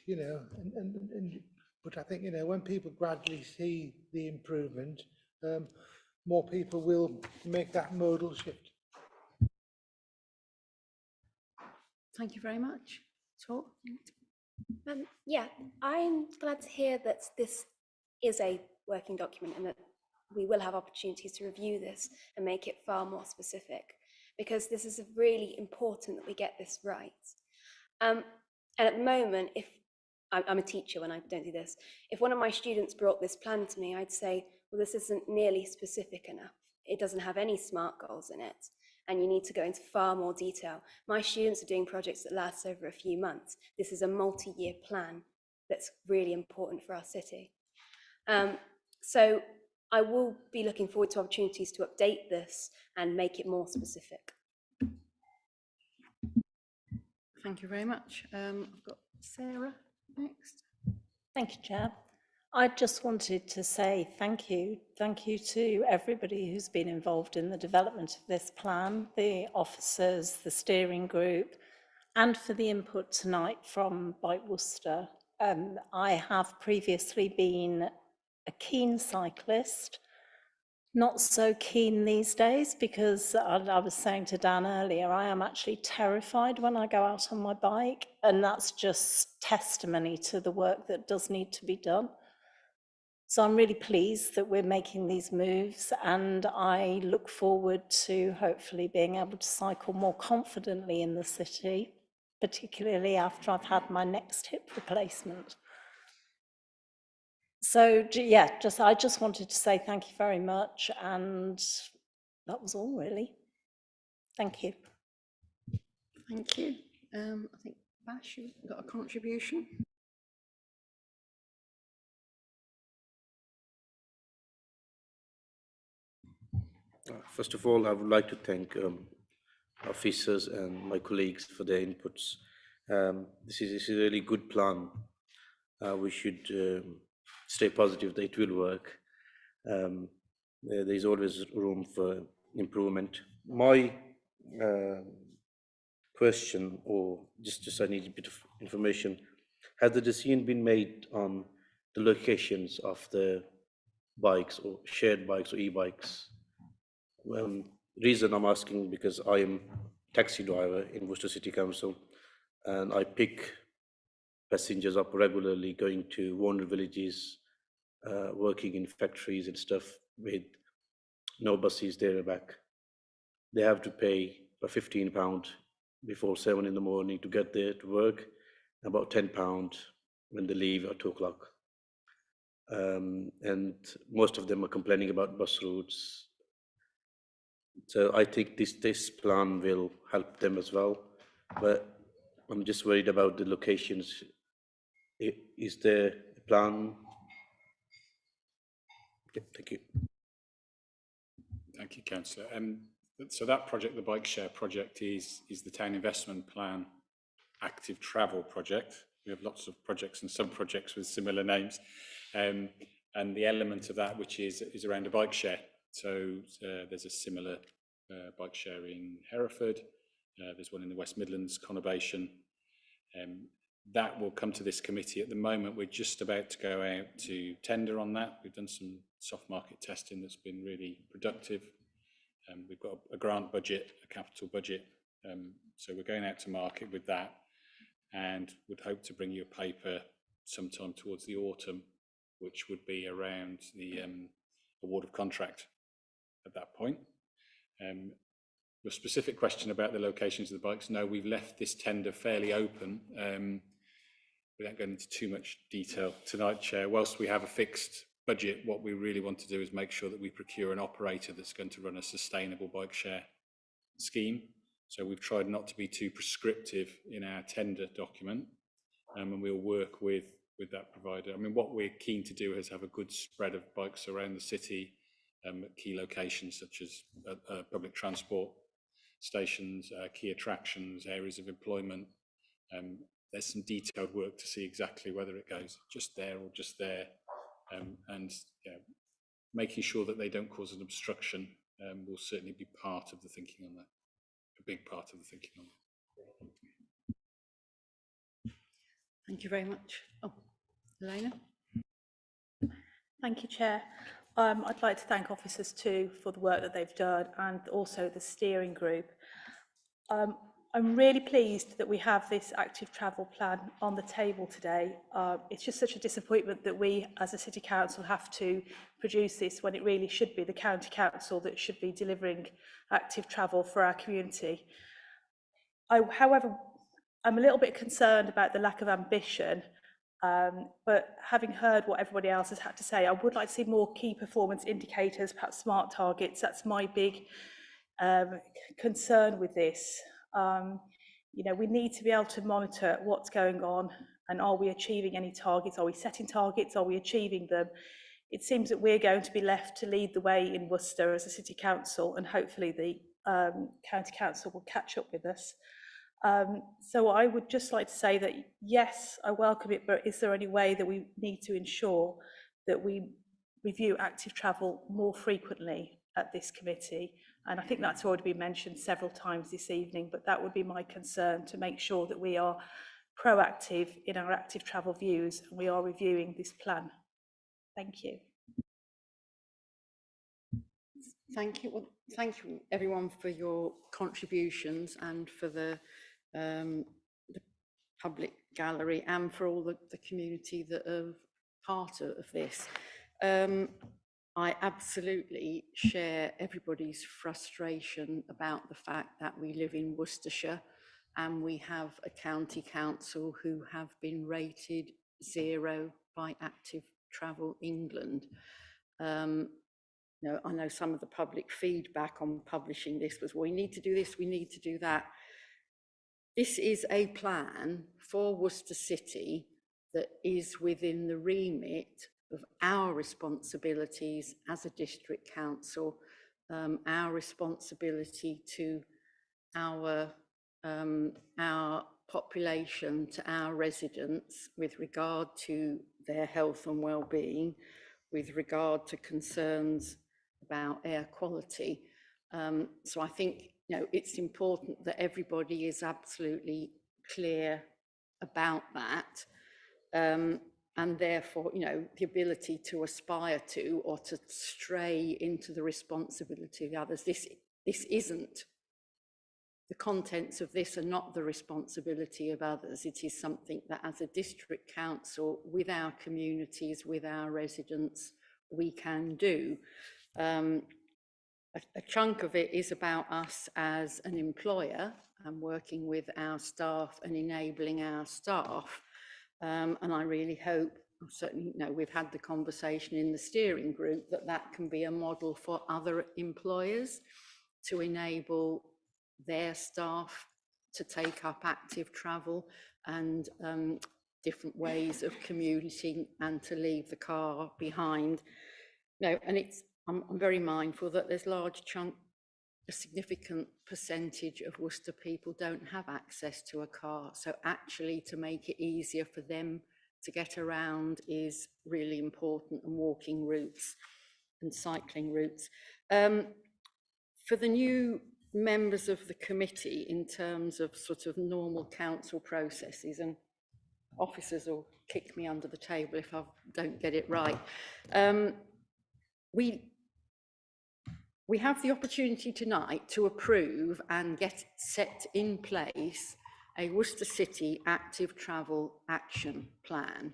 but I think, when people gradually see the improvement, more people will make that modal shift. Thank you very much. Talk. Yeah, I'm glad to hear that this is a working document and that we will have opportunities to review this and make it far more specific, because this is really important that we get this right. And at the moment, if I'm a teacher when I don't do this, if one of my students brought this plan to me, I'd say, well, this isn't nearly specific enough. It doesn't have any SMART goals in it, and you need to go into far more detail. My students are doing projects that last over a few months. This is a multi-year plan that's really important for our city. So I will be looking forward to opportunities to update this and make it more specific. Thank you very much. I've got Sarah next. Thank you, Chair. I just wanted to say thank you. Thank you to everybody who's been involved in the development of this plan, the officers, the steering group, and for the input tonight from Bike Worcester. I have previously been a keen cyclist, not so keen these days, because I was saying to Dan earlier, I am actually terrified when I go out on my bike, and that's just testimony to the work that does need to be done. So I'm really pleased that we're making these moves, and I look forward to hopefully being able to cycle more confidently in the city, particularly after I've had my next hip replacement. So yeah, I just wanted to say thank you very much, and that was all really. Thank you. Thank you. I think Bash, you've got a contribution. First of all, I would like to thank officers and my colleagues for their inputs. This is a really good plan. We should stay positive that it will work. There is always room for improvement. My question, or just I need a bit of information, has the decision been made on the locations of the bikes or shared bikes or e-bikes? Reason I'm asking because I am taxi driver in Worcester City Council, and I pick passengers up regularly going to vulnerable villages, working in factories and stuff with no buses there and back. They have to pay about £15 before 7 in the morning to get there to work, about £10 when they leave at 2 o'clock. And most of them are complaining about bus routes. So I think this plan will help them as well, but I'm just worried about the locations. Is there a plan? Okay, thank you. Thank you, Councillor. So that project, the bike share project, is the town investment plan active travel project. We have lots of projects and sub-projects with similar names, and the element of that which is around a bike share. So there's a similar bike share in Hereford. There's one in the West Midlands conurbation. That will come to this committee. At the moment, we're just about to go out to tender on that. We've done some soft market testing that's been really productive. We've got a grant budget, a capital budget. So we're going out to market with that, and would hope to bring you a paper sometime towards the autumn, which would be around the award of contract at that point. Your specific question about the locations of the bikes, no, we've left this tender fairly open. Without going into too much detail tonight, Chair, whilst we have a fixed budget, what we really want to do is make sure that we procure an operator that's going to run a sustainable bike share scheme. So we've tried not to be too prescriptive in our tender document, and we'll work with that provider. I mean, what we're keen to do is have a good spread of bikes around the city at key locations such as public transport stations, key attractions, areas of employment. there's some detailed work to see exactly whether it goes just there or just there, and making sure that they don't cause an obstruction will certainly be part of the thinking on that, a big part of the thinking on that. Thank you very much. Oh, Elena? Thank you, Chair. I'd like to thank officers too for the work that they've done, and also the steering group. I'm really pleased that we have this active travel plan on the table today. It's just such a disappointment that we as a City Council have to produce this when it really should be the County Council that should be delivering active travel for our community. However, I'm a little bit concerned about the lack of ambition, but having heard what everybody else has had to say, I would like to see more key performance indicators, perhaps SMART targets. That's my big concern with this. We need to be able to monitor what's going on, and are we achieving any targets? Are we setting targets? Are we achieving them? It seems that we're going to be left to lead the way in Worcester as a City Council, and hopefully the County Council will catch up with us. So I would just like to say that, yes, I welcome it, but is there any way that we need to ensure that we review active travel more frequently at this committee? And I think that's already been mentioned several times this evening, but that would be my concern, to make sure that we are proactive in our active travel views and we are reviewing this plan. Thank you. Thank you. Well, thank you everyone for your contributions, and for the public gallery, and for all the community that are part of this. I absolutely share everybody's frustration about the fact that we live in Worcestershire and we have a county council who have been rated 0 by Active Travel England. I know some of the public feedback on publishing this was, well, we need to do this, we need to do that. This is a plan for Worcester City that is within the remit of our responsibilities as a district council, our responsibility to our population, to our residents, with regard to their health and well-being, with regard to concerns about air quality. So I think it's important that everybody is absolutely clear about that. And therefore, the ability to aspire to, or to stray into the responsibility of others. This isn't, the contents of this are not the responsibility of others. It is something that as a district council, with our communities, with our residents, we can do. A chunk of it is about us as an employer and working with our staff and enabling our staff. And I really hope, certainly, we've had the conversation in the steering group, that can be a model for other employers to enable their staff to take up active travel and different ways of commuting, and to leave the car behind. And I'm very mindful that there's a significant percentage of Worcester people don't have access to a car. So actually, to make it easier for them to get around is really important, and walking routes and cycling routes. For the new members of the committee, in terms of sort of normal council processes, and officers will kick me under the table if I don't get it right, we have the opportunity tonight to approve and get set in place a Worcester City Active Travel Action Plan.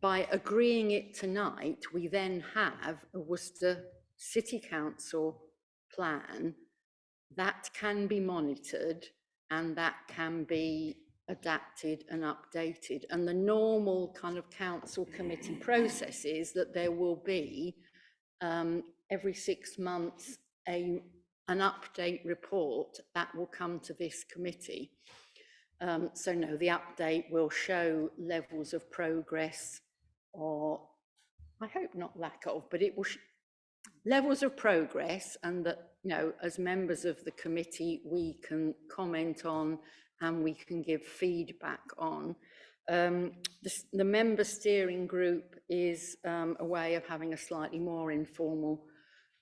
By agreeing it tonight, we then have a Worcester City Council plan that can be monitored and that can be adapted and updated. And the normal kind of council committee process is that there will be every 6 months an update report that will come to this committee. So no, the update will show levels of progress, or I hope not lack of, but it will levels of progress, and that as members of the committee we can comment on and we can give feedback on. The member steering group is a way of having a slightly more informal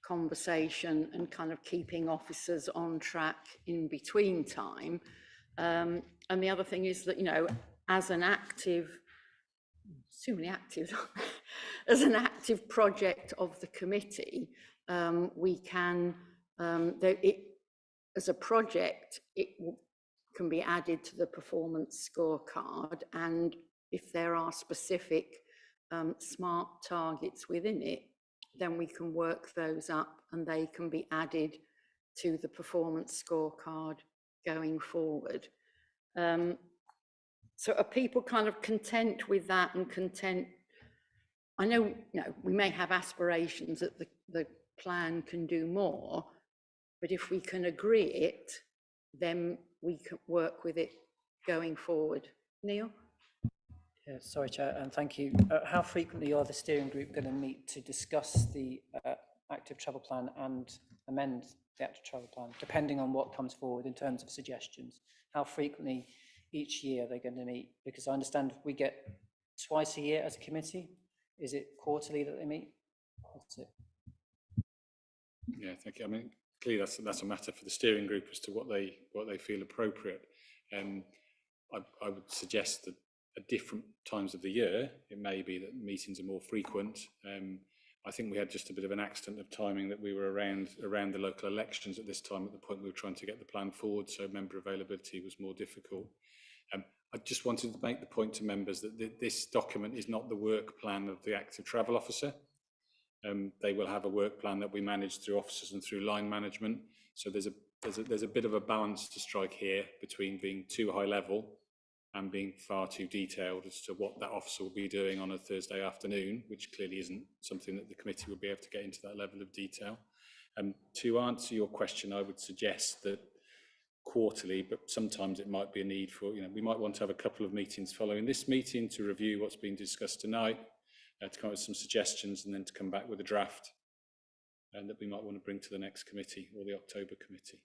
conversation and kind of keeping officers on track in between time. And the other thing is that, you know, as an active, too many actives, as an active project of the committee, we can, as a project, it can be added to the performance scorecard, and if there are specific SMART targets within it, then we can work those up and they can be added to the performance scorecard going forward. So are people kind of content with that and content? I know, you know, we may have aspirations that the plan can do more, but if we can agree it, then we can work with it going forward. Neil? Yeah, sorry, Chair, and thank you. How frequently are the steering group going to meet to discuss the active travel plan and amend the active travel plan, depending on what comes forward in terms of suggestions? How frequently each year are they going to meet? Because I understand we get twice a year as a committee. Is it quarterly that they meet? That's it. Yeah, thank you. I mean, clearly that's a matter for the steering group as to what they feel appropriate. I would suggest that at different times of the year, it may be that meetings are more frequent. I think we had just a bit of an accident of timing that we were around the local elections at this time, at the point we were trying to get the plan forward, so member availability was more difficult. I just wanted to make the point to members that this document is not the work plan of the active travel officer. They will have a work plan that we manage through officers and through line management. So there's a bit of a balance to strike here between being too high level and being far too detailed as to what that officer will be doing on a Thursday afternoon, which clearly isn't something that the committee will be able to get into that level of detail. To answer your question, I would suggest that quarterly, but sometimes it might be a need for, you know, we might want to have a couple of meetings following this meeting to review what's been discussed tonight, to come up with some suggestions, and then to come back with a draft and that we might want to bring to the next committee or the October committee.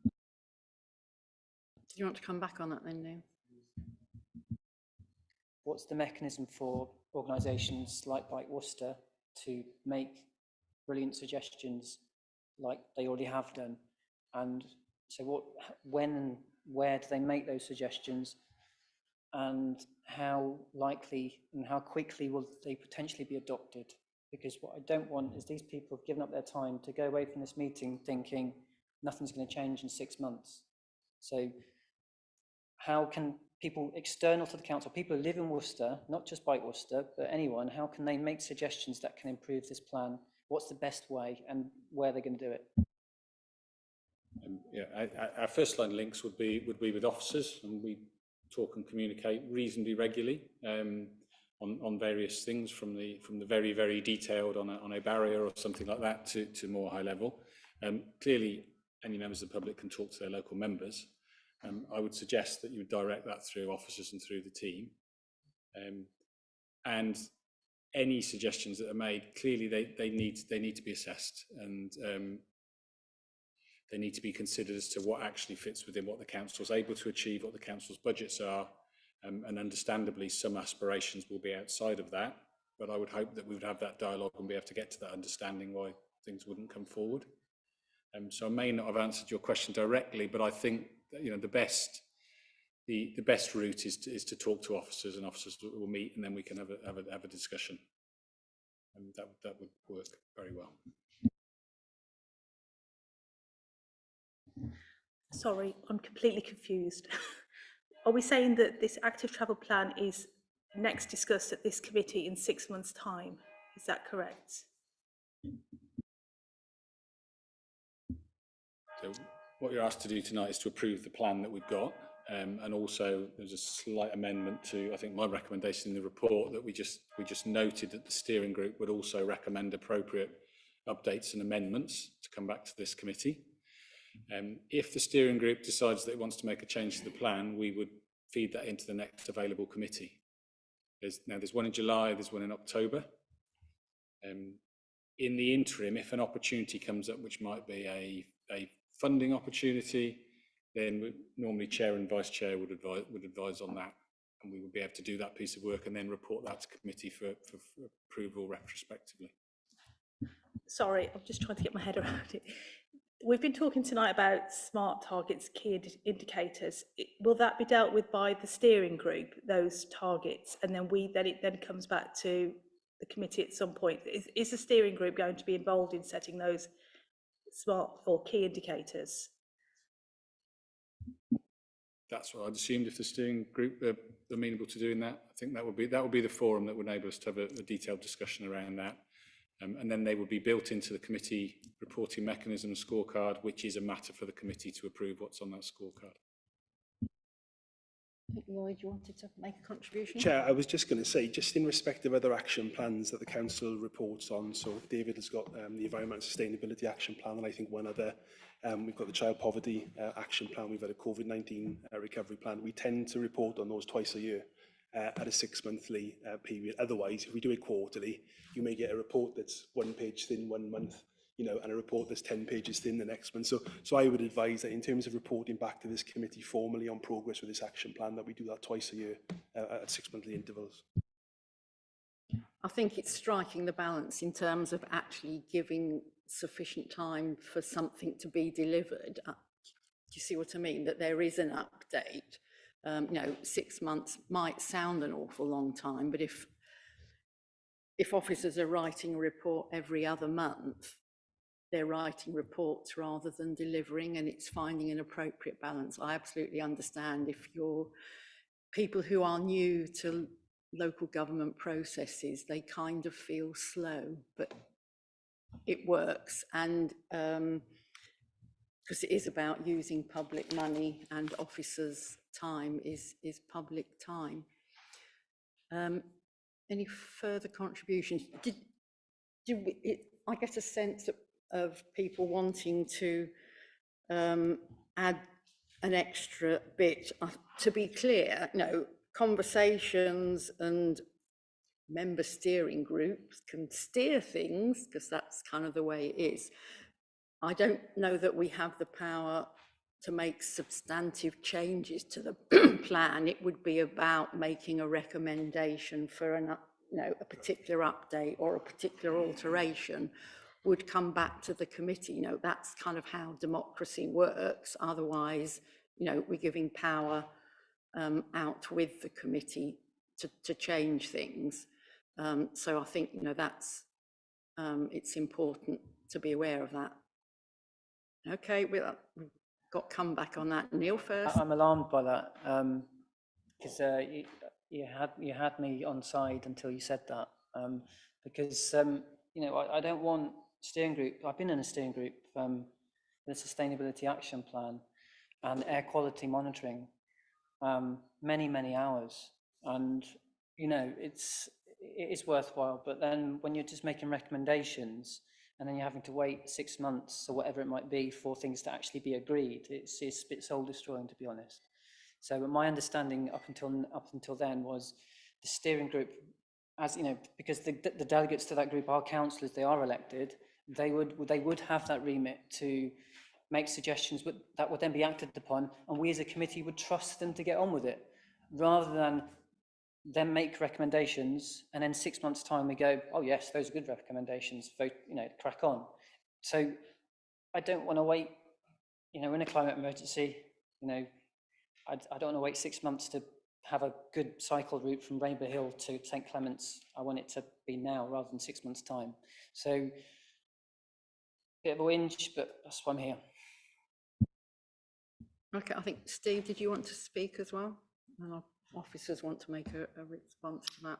Do you want to come back on that then, Neil? What's the mechanism for organisations like Worcester to make brilliant suggestions like they already have done? And so when and where do they make those suggestions, and how likely and how quickly will they potentially be adopted? Because what I don't want is these people have given up their time to go away from this meeting thinking nothing's going to change in 6 months. So how can people external to the council, people who live in Worcester, not just by Worcester, but anyone, how can they make suggestions that can improve this plan? What's the best way and where they're going to do it? Yeah, our first line links would be with officers, and we talk and communicate reasonably regularly on various things, from the very, very detailed on a barrier or something like that to more high level. Clearly, any members of the public can talk to their local members. I would suggest that you would direct that through officers and through the team. And any suggestions that are made, clearly they need to be assessed, and they need to be considered as to what actually fits within what the council is able to achieve, what the council's budgets are, and understandably some aspirations will be outside of that, but I would hope that we would have that dialogue and be able to get to that understanding why things wouldn't come forward. So I may not have answered your question directly, but I think that, you know, the best route is to talk to officers, and officers will meet, and then we can have a discussion, and that would work very well. Sorry, I'm completely confused. Are we saying that this active travel plan is next discussed at this committee in 6 months' time? Is that correct? So what you're asked to do tonight is to approve the plan that we've got, and also there's a slight amendment to, I think, my recommendation in the report, that we just noted that the steering group would also recommend appropriate updates and amendments to come back to this committee. If the steering group decides that it wants to make a change to the plan, we would feed that into the next available committee. There's one in July, there's one in October. In the interim, if an opportunity comes up, which might be a funding opportunity, then normally chair and vice chair would advise on that, and we would be able to do that piece of work and then report that to committee for approval retrospectively. Sorry, I'm just trying to get my head around it. We've been talking tonight about smart targets, key indicators. Will that be dealt with by the steering group, those targets, and then it comes back to the committee at some point? Is the steering group going to be involved in setting those smart or key indicators? That's what I'd assumed. If the steering group are amenable to doing that, I think that would be the forum that would enable us to have a detailed discussion around that. And then they would be built into the committee reporting mechanism scorecard, which is a matter for the committee to approve what's on that scorecard. I think Lloyd, you wanted to make a contribution? Chair, I was just going to say, just in respect of other action plans that the council reports on, so David has got the Environment and Sustainability Action Plan, and I think one other, we've got the Child Poverty Action Plan, we've had a COVID-19 recovery plan. We tend to report on those twice a year at a 6-monthly period. Otherwise, if we do it quarterly, you may get a report that's 1 page thin 1 month, you know, and a report that's 10 pages thin the next month. So I would advise that in terms of reporting back to this committee formally on progress with this action plan, that we do that twice a year at 6-monthly intervals. I think it's striking the balance in terms of actually giving sufficient time for something to be delivered. Do you see what I mean? That there is an update. You know, 6 months might sound an awful long time, but if officers are writing a report every other month, they're writing reports rather than delivering, and it's finding an appropriate balance. I absolutely understand if you're people who are new to local government processes, they kind of feel slow, but it works. And because it is about using public money, and officers' time is public time. Any further contributions? I get a sense of people wanting to add an extra bit. To be clear, you know, conversations and member steering groups can steer things, because that's kind of the way it is. I don't know that we have the power to make substantive changes to the plan. It would be about making a recommendation for a particular update or a particular alteration would come back to the committee. You know, that's kind of how democracy works. Otherwise, you know, we're giving power out with the committee to change things. So I think, you know, that's it's important to be aware of that. Okay, we've got comeback on that. Neil first. I'm alarmed by that because you had me on side until you said that, because you know, I don't want steering group. I've been in a steering group, the Sustainability Action Plan and air quality monitoring, many hours, and you know, it is worthwhile. But then when you're just making recommendations, and then you're having to wait 6 months or whatever it might be for things to actually be agreed, it's a bit soul destroying, to be honest. So my understanding up until then was the steering group, as you know, because the delegates to that group are councillors, they are elected, they would have that remit to make suggestions, but that would then be acted upon, and we as a committee would trust them to get on with it, rather than then make recommendations and then 6 months time we go, oh yes, those are good recommendations, vote, you know, crack on. So I don't want to wait, you know, in a climate emergency, you know, I don't want to wait 6 months to have a good cycle route from Rainbow Hill to St Clements. I want it to be now rather than 6 months time. So bit of a whinge, but that's why I'm here. Okay, I think Steve, did you want to speak as well? Our officers want to make a response to that.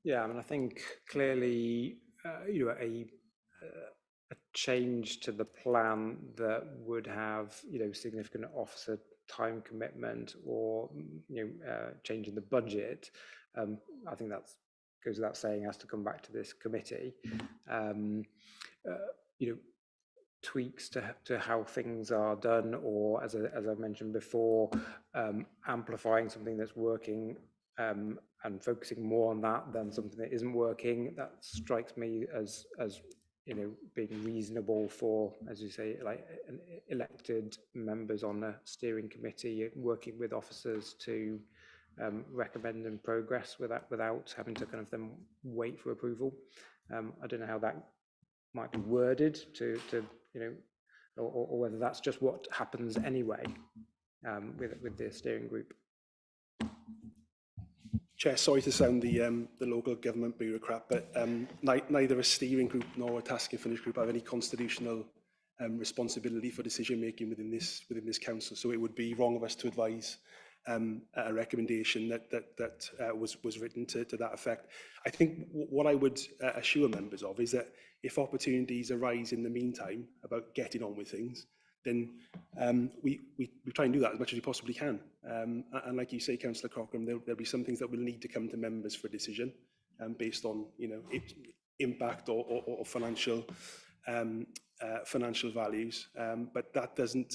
Yeah, I mean, I think clearly, you know, a change to the plan that would have, you know, significant officer time commitment, or changing the budget. I think that goes without saying, has to come back to this committee. You know, tweaks to how things are done, or as I mentioned before, amplifying something that's working and focusing more on that than something that isn't working. That strikes me as being reasonable for, as you say, like elected members on a steering committee, working with officers to recommend and progress without having to kind of then wait for approval. I don't know how that might be worded to or whether that's just what happens anyway with the steering group. Chair, sorry to sound the local government bureaucrat, but neither a steering group nor a task and finish group have any constitutional responsibility for decision making within this council. So it would be wrong of us to advise a recommendation that was written to that effect. I think what I would assure members of is that if opportunities arise in the meantime about getting on with things, then we try and do that as much as we possibly can. And like you say, Councillor Cochrane, there'll be some things that will need to come to members for a decision based on impact or financial values. But that doesn't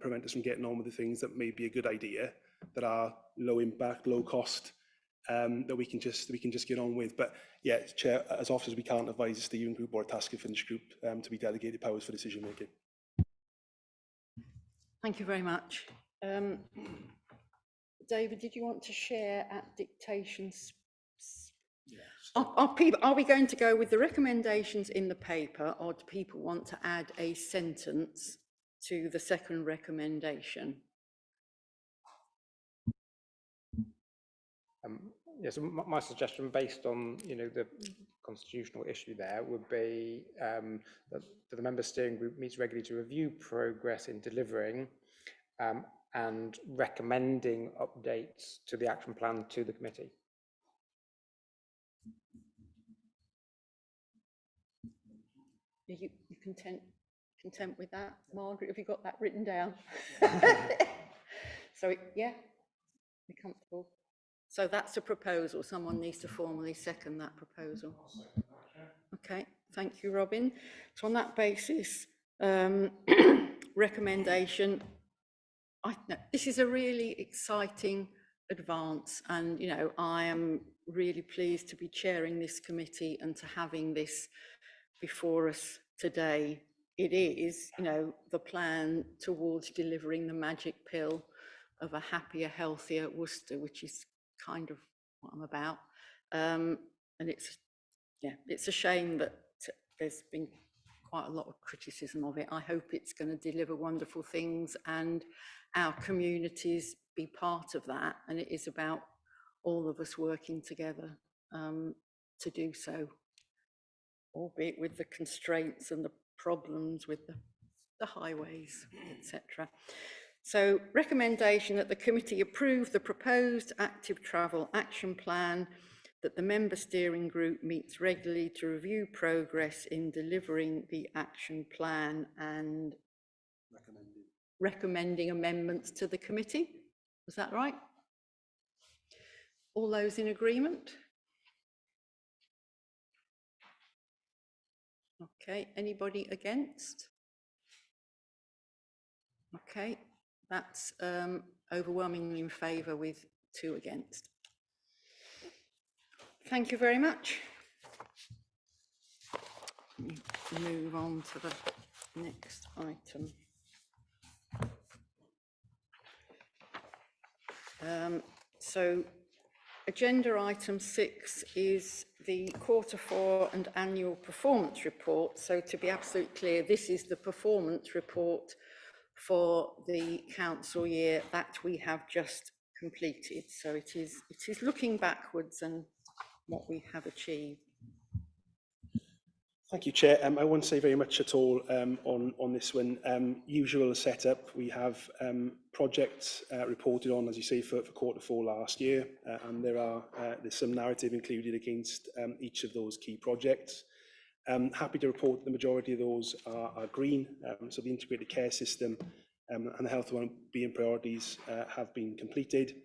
prevent us from getting on with the things that may be a good idea, that are low impact, low cost, that we can just get on with. But yeah, Chair, as officers, we can't advise a steering group or a task and finish group to be delegated powers for decision making. Thank you very much. David, did you want to share at dictation? Yes. Are we going to go with the recommendations in the paper, or do people want to add a sentence to the second recommendation? Yes, my suggestion, based on the constitutional issue there, would be that the member steering group meets regularly to review progress in delivering and recommending updates to the action plan to the committee. Are you content with that, Margaret? Have you got that written down? So yeah, you're comfortable. So that's a proposal. Someone needs to formally second that proposal. Okay, thank you, Robin. So on that basis, recommendation, this is a really exciting advance, and I am really pleased to be chairing this committee and to having this before us today. It is, the plan towards delivering the magic pill of a happier, healthier Worcester, which is kind of what I'm about. And it's a shame that there's been quite a lot of criticism of it. I hope it's going to deliver wonderful things and our communities be part of that. And it is about all of us working together to do so, albeit with the constraints and the problems with the highways, etc. So, recommendation that the committee approve the proposed active travel action plan, that the member steering group meets regularly to review progress in delivering the action plan and recommending amendments to the committee. Was that right? All those in agreement? Okay, anybody against? Okay, that's overwhelmingly in favour with 2 against. Thank you very much. Move on to the next item. So agenda item 6 is the Q4 and annual performance report. So to be absolutely clear, this is the performance report for the council year that we have just completed. So it is looking backwards and what we have achieved. Thank you, Chair. I won't say very much at all on this one. Usual setup, we have projects reported on, as you say, for Q4 last year, and there's some narrative included against each of those key projects. Happy to report the majority of those are green, so the integrated care system and the health and wellbeing priorities have been completed.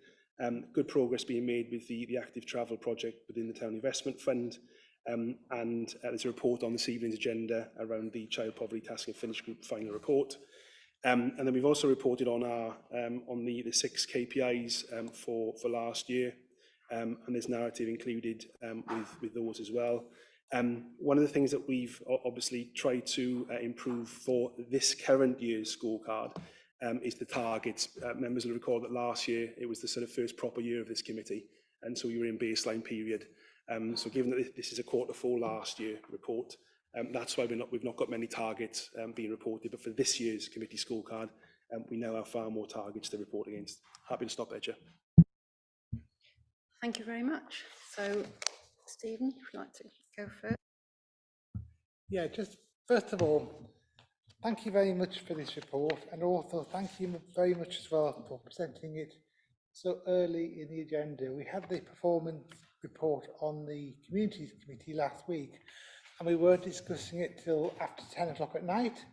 Good progress being made with the active travel project within the Town Investment Fund. And there's a report on this evening's agenda around the Child Poverty Task and Finish Group final report. And then we've also reported on the 6 KPIs for last year, and there's narrative included with those as well. One of the things that we've obviously tried to improve for this current year's scorecard is the targets. Members will recall that last year it was the sort of first proper year of this committee, and so we were in baseline period. So given that this is a Q4 last year report, that's why we've not got many targets being reported. But for this year's committee scorecard, we now have far more targets to report against. Happy to stop there, Chair. Thank you very much. So, Stephen, if you'd like to go first. Yeah, just first of all, thank you very much for this report, and also thank you very much as well for presenting it so early in the agenda. We had the performance report on the Communities Committee last week, and we were discussing it till after 10 o'clock at night.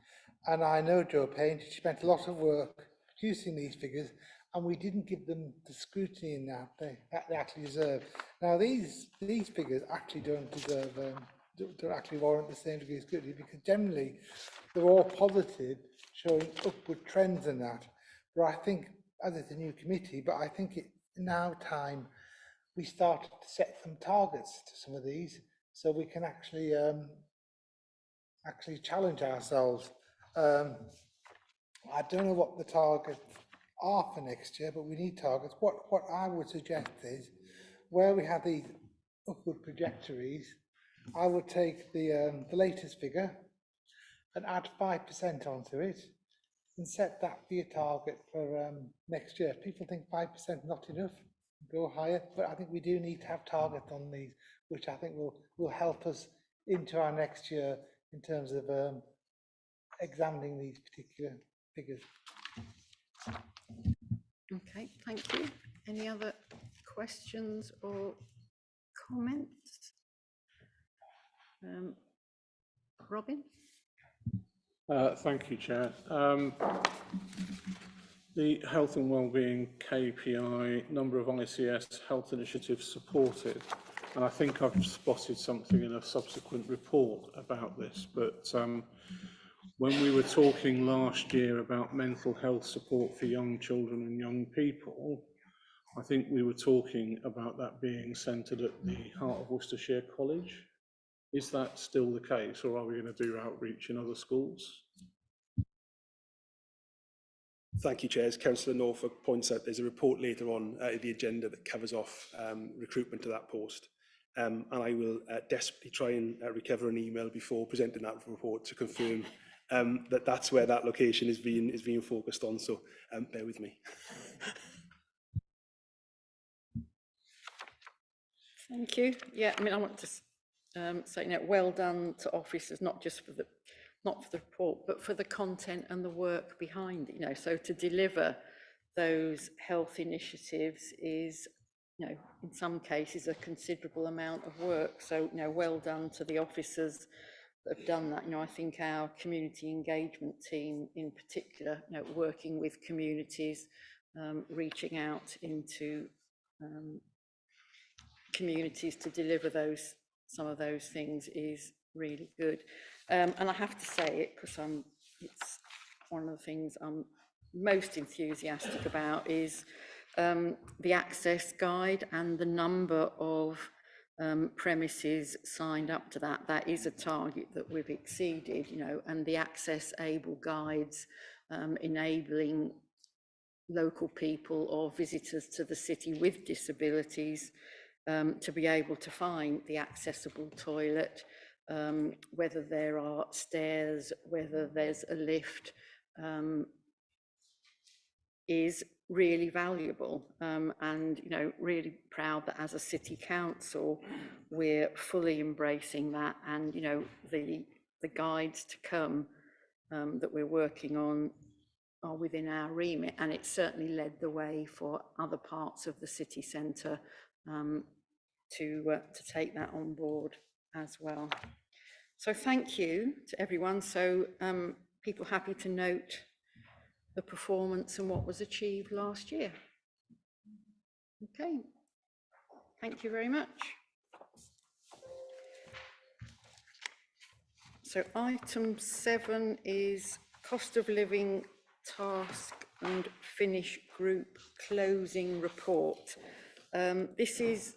And I know Jo Payne, she spent a lot of work producing these figures, and we didn't give them the scrutiny in that they actually deserve. Now, these figures actually don't deserve, don't actually warrant the same degree of scrutiny, because generally they're all positive, showing upward trends in that. But I think, as it's a new committee, but I think it's now time we started to set some targets to some of these, so we can actually challenge ourselves. I don't know what the targets are for next year, but we need targets. What I would suggest is, where we have these upward trajectories, I would take the latest figure and add 5% onto it, and set that be a target for next year. If people think 5% not enough, go higher, but I think we do need to have targets on these, which I think will help us into our next year in terms of examining these particular figures. Okay, thank you. Any other questions or comments? Robin? Thank you, Chair. The health and wellbeing KPI, number of ICS health initiatives supported, and I think I've spotted something in a subsequent report about this, but when we were talking last year about mental health support for young children and young people, I think we were talking about that being centred at the Heart of Worcestershire College. Is that still the case, or are we going to do outreach in other schools? Thank you, Chair. As Councillor Norfolk points out, there's a report later on in the agenda that covers off recruitment to that post. And I will desperately try and recover an email before presenting that report to confirm that that's where that location is being focused on. So bear with me. Thank you. Yeah, I mean, I want to say, well done to officers, not just for the report, but for the content and the work behind it. So to deliver those health initiatives is, in some cases, a considerable amount of work. So, well done to the officers that have done that. I think our community engagement team, in particular, working with communities, reaching out into communities to deliver some of those things is really good. And I have to say it because it's one of the things I'm most enthusiastic about is the access guide and the number of premises signed up to that. That is a target that we've exceeded, and the access able guides enabling local people or visitors to the city with disabilities to be able to find the accessible toilet, whether there are stairs, whether there's a lift, is really valuable. And, really proud that as a city council, we're fully embracing that. And, the guides to come that we're working on are within our remit, and it certainly led the way for other parts of the city centre to take that on board as well. So thank you to everyone. So people happy to note the performance and what was achieved last year. Okay, thank you very much. So item 7 is cost of living task and finish group closing report. This is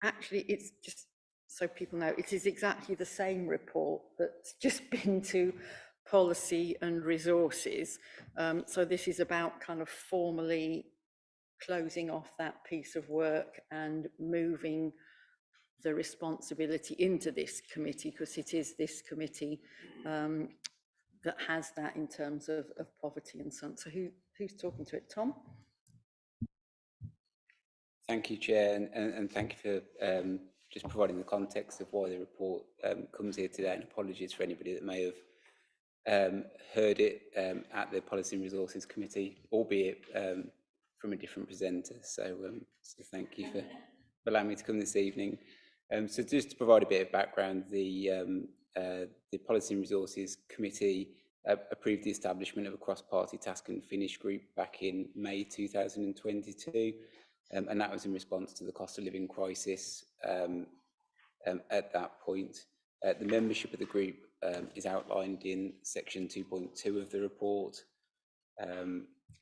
actually, it's just so people know, it is exactly the same report that's just been to policy and resources. So this is about kind of formally closing off that piece of work and moving the responsibility into this committee, because it is this committee that has that in terms of poverty and so on. So who's talking to it? Tom? Thank you, Chair, and thank you for just providing the context of why the report comes here today, and apologies for anybody that may have heard it at the Policy and Resources Committee, albeit from a different presenter. So thank you for allowing me to come this evening. So just to provide a bit of background, the Policy and Resources Committee approved the establishment of a cross-party task and finish group back in May 2022, and that was in response to the cost of living crisis at that point. The membership of the group is outlined in section 2.2 of the report,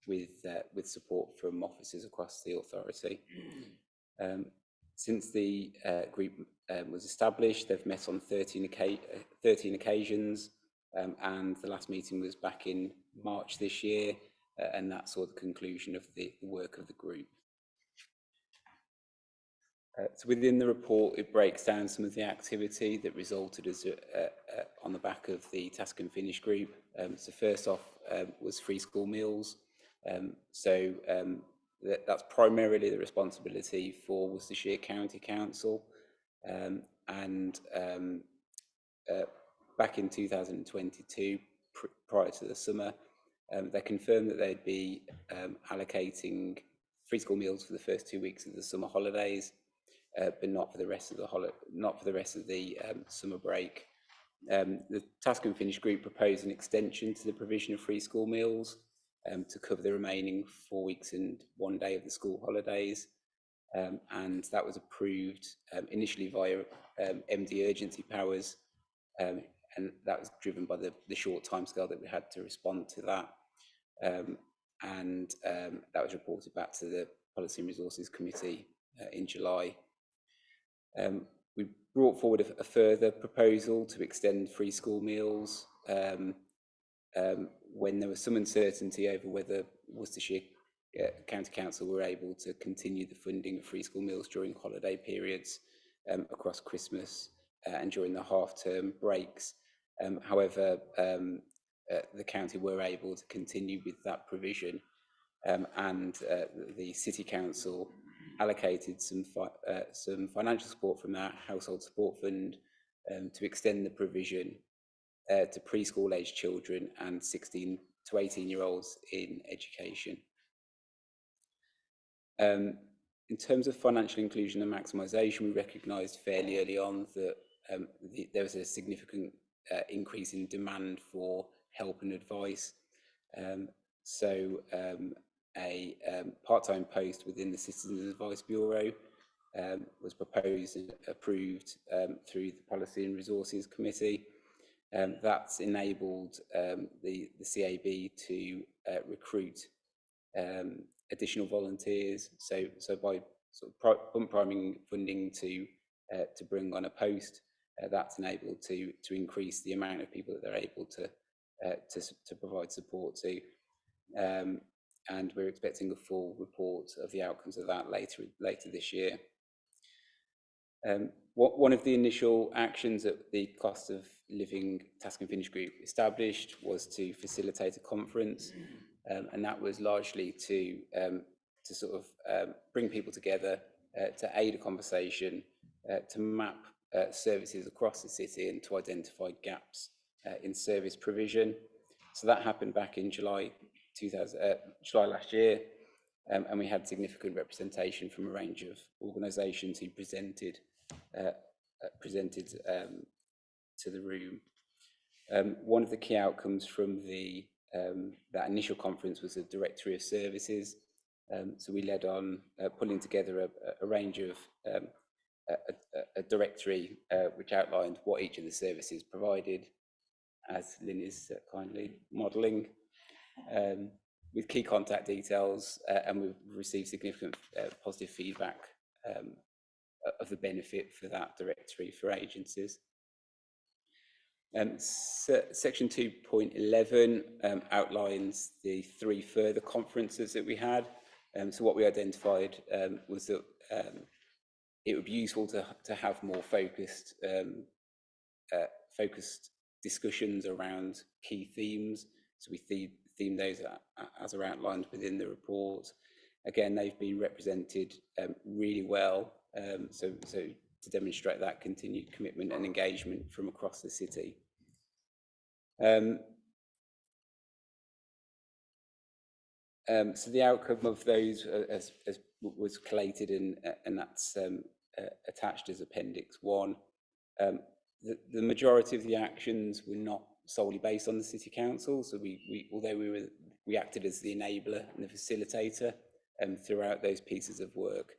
with support from officers across the authority. Since the group was established, they've met on 13 occasions, and the last meeting was back in March this year, and that saw the conclusion of the work of the group. So within the report, it breaks down some of the activity that resulted as on the back of the task and finish group. So first off was free school meals. That's primarily the responsibility for Worcestershire County Council. Back in 2022, prior to the summer, they confirmed that they'd be allocating free school meals for the first 2 weeks of the summer holidays, but not for the rest of the summer break. The task and finish group proposed an extension to the provision of free school meals to cover the remaining 4 weeks and 1 day of the school holidays, and that was approved initially via MD urgency powers, and that was driven by the short timescale that we had to respond to that, and that was reported back to the Policy and Resources Committee in July. We brought forward a further proposal to extend free school meals when there was some uncertainty over whether Worcestershire County Council were able to continue the funding of free school meals during holiday periods across Christmas and during the half-term breaks. However, the county were able to continue with that provision, and the City Council allocated some financial support from that household support fund to extend the provision to preschool aged children and 16 to 18-year-olds in education. In terms of financial inclusion and maximisation, we recognised fairly early on that there was a significant increase in demand for help and advice. A part-time post within the Citizens Advice Bureau was proposed and approved through the Policy and Resources Committee. That's enabled the CAB to recruit additional volunteers. So by sort of pump priming funding to bring on a post, that's enabled to increase the amount of people that they're able to provide support to. And we're expecting a full report of the outcomes of that later this year. One of the initial actions that the Cost of Living Task and Finish Group established was to facilitate a conference, and that was largely to sort of bring people together, to aid a conversation, to map services across the city and to identify gaps in service provision. So that happened back in July last year, and we had significant representation from a range of organisations who presented to the room. One of the key outcomes from that initial conference was a directory of services. So we led on pulling together a range of a directory which outlined what each of the services provided, as Lynn is kindly modelling, with key contact details, and we've received significant positive feedback of the benefit for that directory for agencies. Section 2.11 outlines the 3 further conferences that we had. So what we identified was that it would be useful to have more focused discussions around key themes. So we theme those as are outlined within the report. Again, they've been represented really well. So to demonstrate that continued commitment and engagement from across the city. So the outcome of those as was collated and that's attached as Appendix 1. The majority of the actions were not solely based on the City Council. So although we acted as the enabler and the facilitator throughout those pieces of work,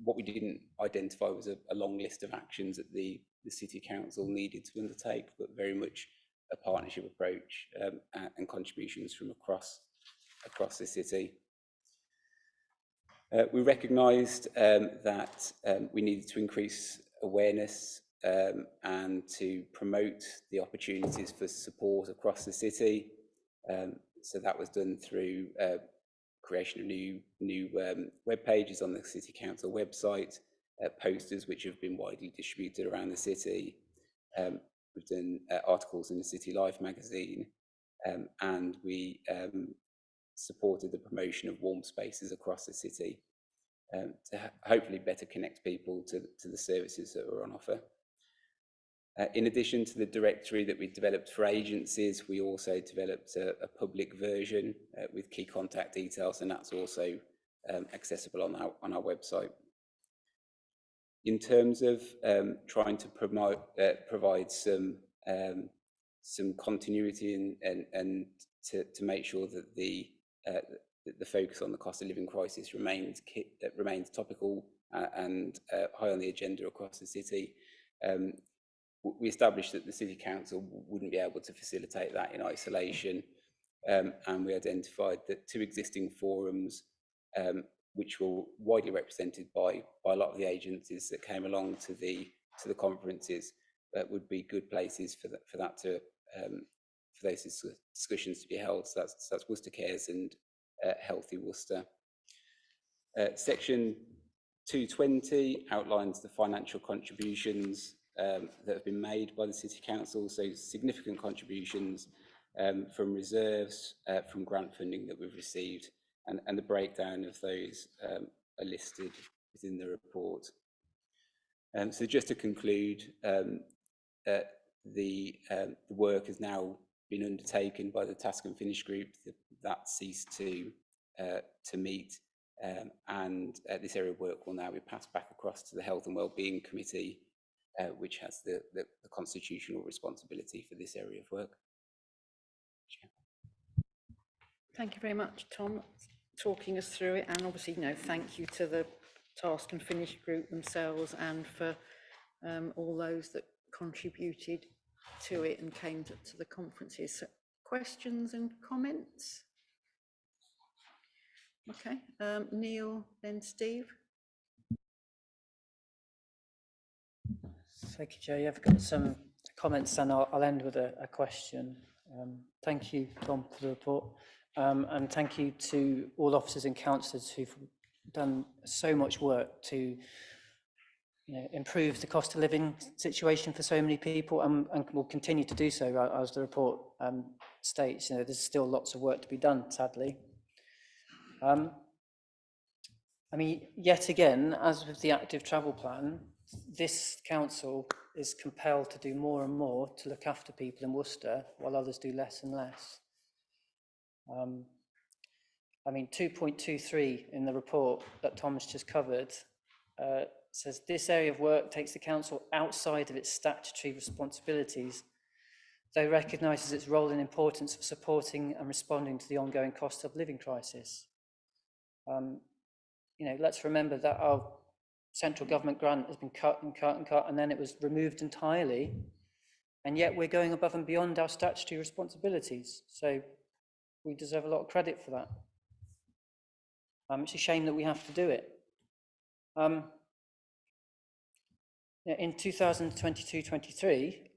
what we didn't identify was a long list of actions that the City Council needed to undertake, but very much a partnership approach and contributions from across the city. We recognised that we needed to increase awareness and to promote the opportunities for support across the city. So that was done through creation of new web pages on the City Council website, posters which have been widely distributed around the city. We've done articles in the City Life magazine, and we supported the promotion of warm spaces across the city to hopefully better connect people to the services that are on offer. In addition to the directory that we developed for agencies, we also developed a public version with key contact details, and that's also accessible on our website. In terms of trying to provide some continuity and to make sure that the focus on the cost of living crisis remains topical and high on the agenda across the city, we established that the City Council wouldn't be able to facilitate that in isolation, and we identified that 2 existing forums, which were widely represented by a lot of the agencies that came along to the conferences, would be good places for those discussions to be held. So that's Worcester Cares and Healthy Worcester. Section 220 outlines the financial contributions that have been made by the City Council, so significant contributions from reserves, from grant funding that we've received, and the breakdown of those are listed within the report. So just to conclude, the work has now been undertaken by the Task and Finish group that ceased to meet, and this area of work will now be passed back across to the Health and Wellbeing Committee, which has the constitutional responsibility for this area of work. Thank you very much, Tom, talking us through it, and obviously, thank you to the Task and Finish group themselves and for all those that contributed to it and came to the conferences. So, questions and comments? Okay, Neil, then Steve. Thank you, Joe. I've got some comments and I'll end with a question. Thank you, Tom, for the report. And thank you to all officers and councillors who've done so much work to improve the cost of living situation for so many people, and will continue to do so, as the report states. There's still lots of work to be done, sadly. I mean, yet again, as with the active travel plan, this council is compelled to do more and more to look after people in Worcester, while others do less and less. I mean, 2.23 in the report that Tom has just covered says this area of work takes the council outside of its statutory responsibilities, though recognises its role and importance for supporting and responding to the ongoing cost of living crisis. Let's remember that our central government grant has been cut and cut and cut, and then it was removed entirely, and yet we're going above and beyond our statutory responsibilities. So we deserve a lot of credit for that. It's a shame that we have to do it. In 2022-23,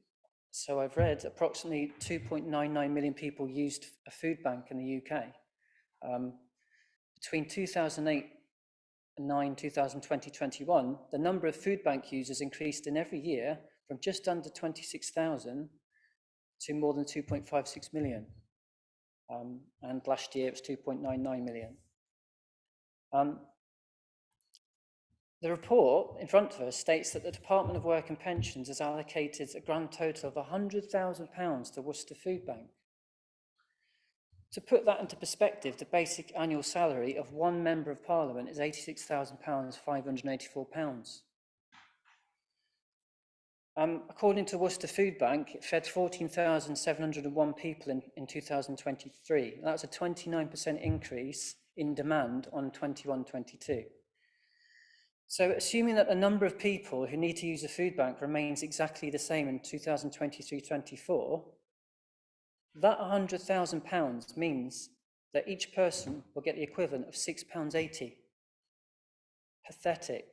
so I've read, approximately 2.99 million people used a food bank in the UK. Between 2009, 2020-21, the number of food bank users increased in every year from just under 26,000 to more than 2.56 million. And last year it was 2.99 million. The report in front of us states that the Department of Work and Pensions has allocated a grand total of £100,000 to Worcester Food Bank. To put that into perspective, the basic annual salary of one Member of Parliament is £86,584. According to Worcester Food Bank, it fed 14,701 people in 2023. That's a 29% increase in demand on 21-22. So assuming that the number of people who need to use a food bank remains exactly the same in 2023-24, that £100,000 means that each person will get the equivalent of £6.80. Pathetic.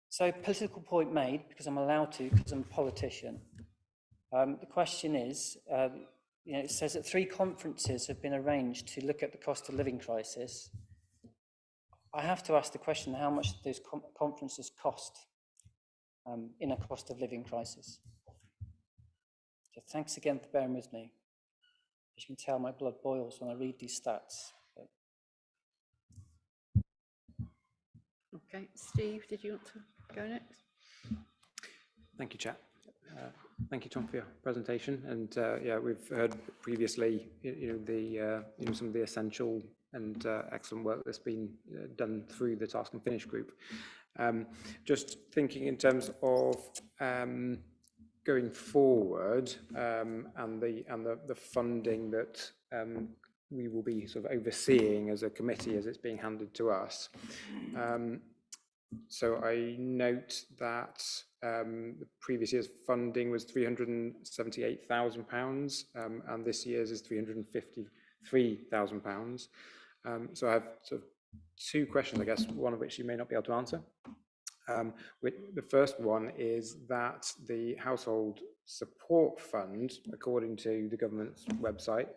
So political point made, because I'm allowed to, because I'm a politician. The question is, it says that 3 conferences have been arranged to look at the cost of living crisis. I have to ask the question, how much those conferences cost in a cost of living crisis? So thanks again for bearing with me. As you can tell, my blood boils when I read these stats. Okay, Steve, did you want to go next? Thank you, Chair. Thank you, Tom, for your presentation. And yeah, we've heard previously, some of the essential and excellent work that's been done through the Task and Finish group. Just thinking in terms of going forward and the funding that we will be sort of overseeing as a committee as it's being handed to us. So I note that the previous year's funding was £378,000 and this year's is £353,000. So I have sort of 2 questions, I guess, one of which you may not be able to answer. The first one is that the Household Support Fund, according to the government's website,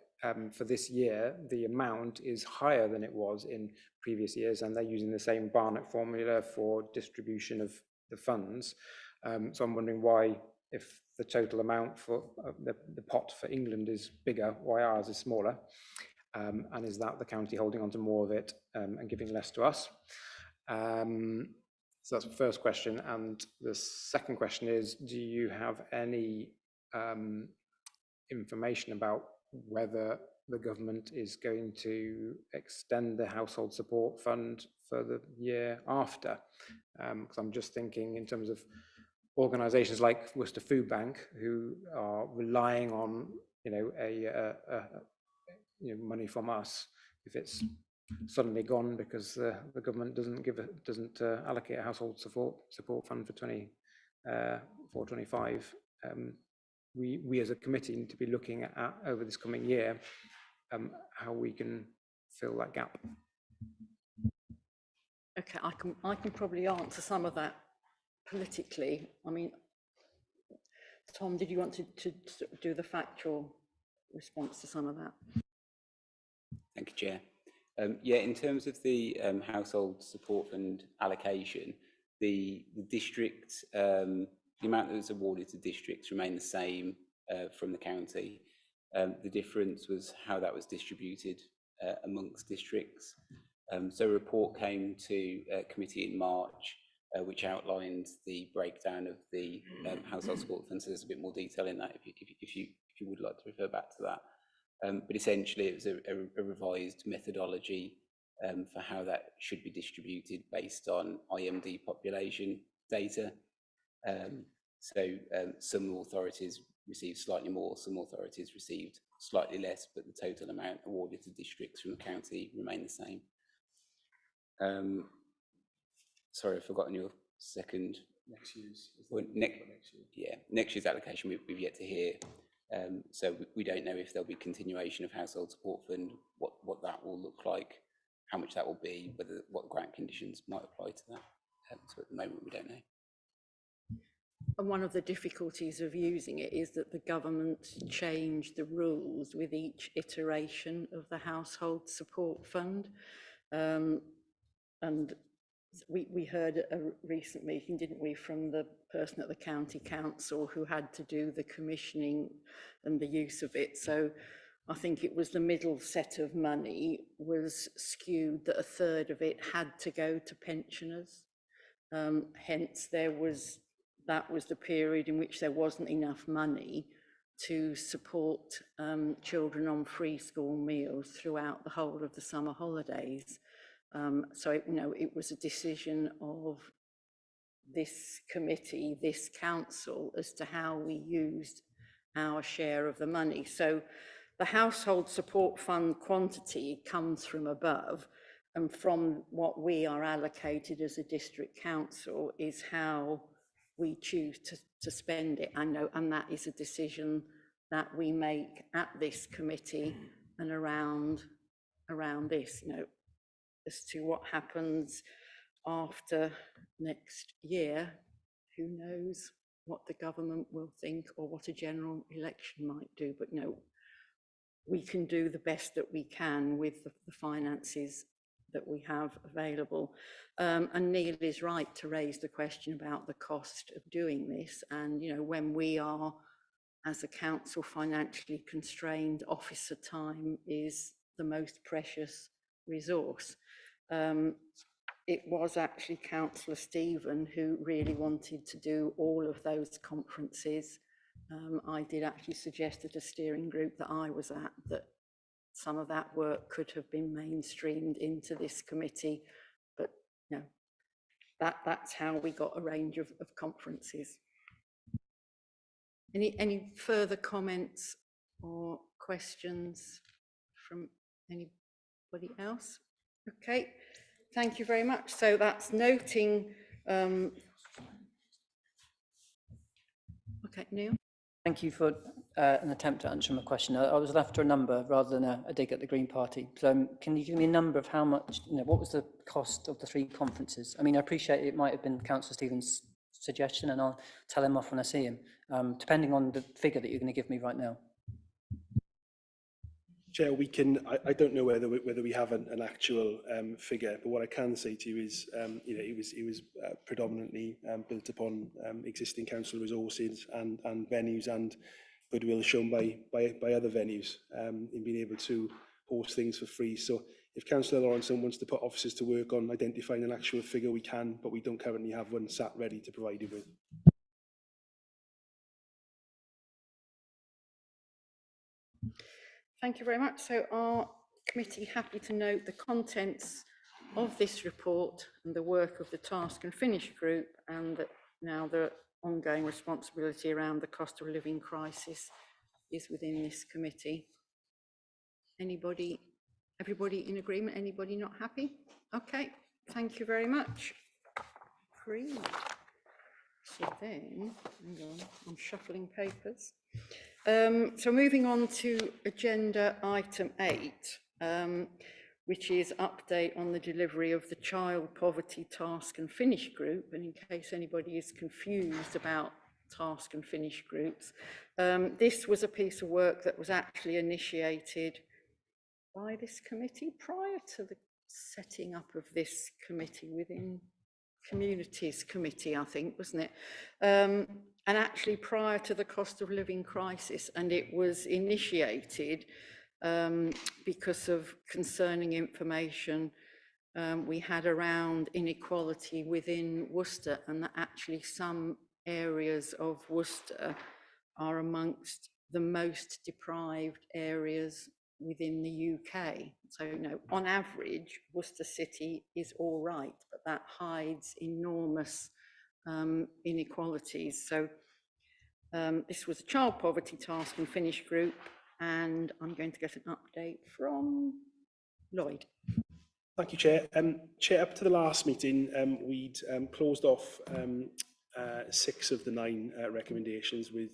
for this year, the amount is higher than it was in previous years, and they're using the same Barnett formula for distribution of the funds. So I'm wondering why, if the total amount for the pot for England is bigger, why ours is smaller? And is that the county holding on to more of it and giving less to us? So that's the first question. And the second question is, do you have any information about whether the government is going to extend the Household Support Fund for the year after? Because I'm just thinking in terms of organisations like Worcester Food Bank, who are relying on money from us. If it's suddenly gone because the government doesn't allocate a household support fund for 24-25, we as a committee need to be looking at over this coming year how we can fill that gap. Okay, I can probably answer some of that politically. I mean, Tom, did you want to do the factual response to some of that? Thank you, Chair. Yeah, in terms of the household support fund allocation, the district, the amount that was awarded to districts remained the same from the county. The difference was how that was distributed amongst districts. So a report came to committee in March, which outlined the breakdown of the household support fund. So there's a bit more detail in that if you would like to refer back to that. But essentially, it was a revised methodology for how that should be distributed based on IMD population data. Some authorities received slightly more, some authorities received slightly less, but the total amount awarded to districts from the county remained the same. Sorry, I've forgotten your second. Next year's. Next year's allocation we've yet to hear. So we don't know if there'll be continuation of household support fund, what that will look like, how much that will be, what grant conditions might apply to that. So at the moment, we don't know. And one of the difficulties of using it is that the government changed the rules with each iteration of the household support fund. And we heard at a recent meeting, didn't we, from the person at the county council who had to do the commissioning and the use of it. So I think it was the middle set of money was skewed, that a third of it had to go to pensioners. Hence that was the period in which there wasn't enough money to support children on free school meals throughout the whole of the summer holidays. So it was a decision of this committee, this council, as to how we used our share of the money. So the household support fund quantity comes from above, and from what we are allocated as a district council is how we choose to spend it. I know, and that is a decision that we make at this committee and around this, as to what happens after next year. Who knows what the government will think or what a general election might do, but we can do the best that we can with the finances that we have available. And Neil is right to raise the question about the cost of doing this. And, when we are, as a council, financially constrained, officer time is the most precious resource. It was actually Councillor Stephen who really wanted to do all of those conferences. I did actually suggest at a steering group that I was at that some of that work could have been mainstreamed into this committee, but that's how we got a range of conferences. Any further comments or questions from anybody else? Okay, thank you very much. So that's noting. Okay, Neil. Thank you for an attempt to answer my question. I was after a number rather than a dig at the Green Party. So can you give me a number of how much, what was the cost of the 3 conferences? I mean, I appreciate it might have been Councillor Stephen's suggestion, and I'll tell him off when I see him, depending on the figure that you're going to give me right now. Chair, I don't know whether we have an actual figure, but what I can say to you is, it was predominantly built upon existing council resources and venues and goodwill shown by other venues in being able to host things for free. So if Councillor Lawrenson wants to put officers to work on identifying an actual figure, we can, but we don't currently have one sat ready to provide you with. Thank you very much. So our committee happy to note the contents of this report and the work of the task and finish group, and that now the ongoing responsibility around the cost of living crisis is within this committee. Everybody in agreement? Anybody not happy? Okay, thank you very much. Great. So then, hang on, I'm shuffling papers. So moving on to agenda item 8, which is update on the delivery of the Child Poverty Task and Finish Group. And in case anybody is confused about task and finish groups, this was a piece of work that was actually initiated by this committee prior to the setting up of this committee within Communities Committee, I think, wasn't it? And actually prior to the cost of living crisis, and it was initiated because of concerning information we had around inequality within Worcester, and that actually some areas of Worcester are amongst the most deprived areas within the UK. So, on average, Worcester City is all right, but that hides enormous inequalities. So this was a Child Poverty Task and Finish Group, and I'm going to get an update from Lloyd. Thank you, Chair. Chair, up to the last meeting, we'd closed off 6 of the 9 recommendations, with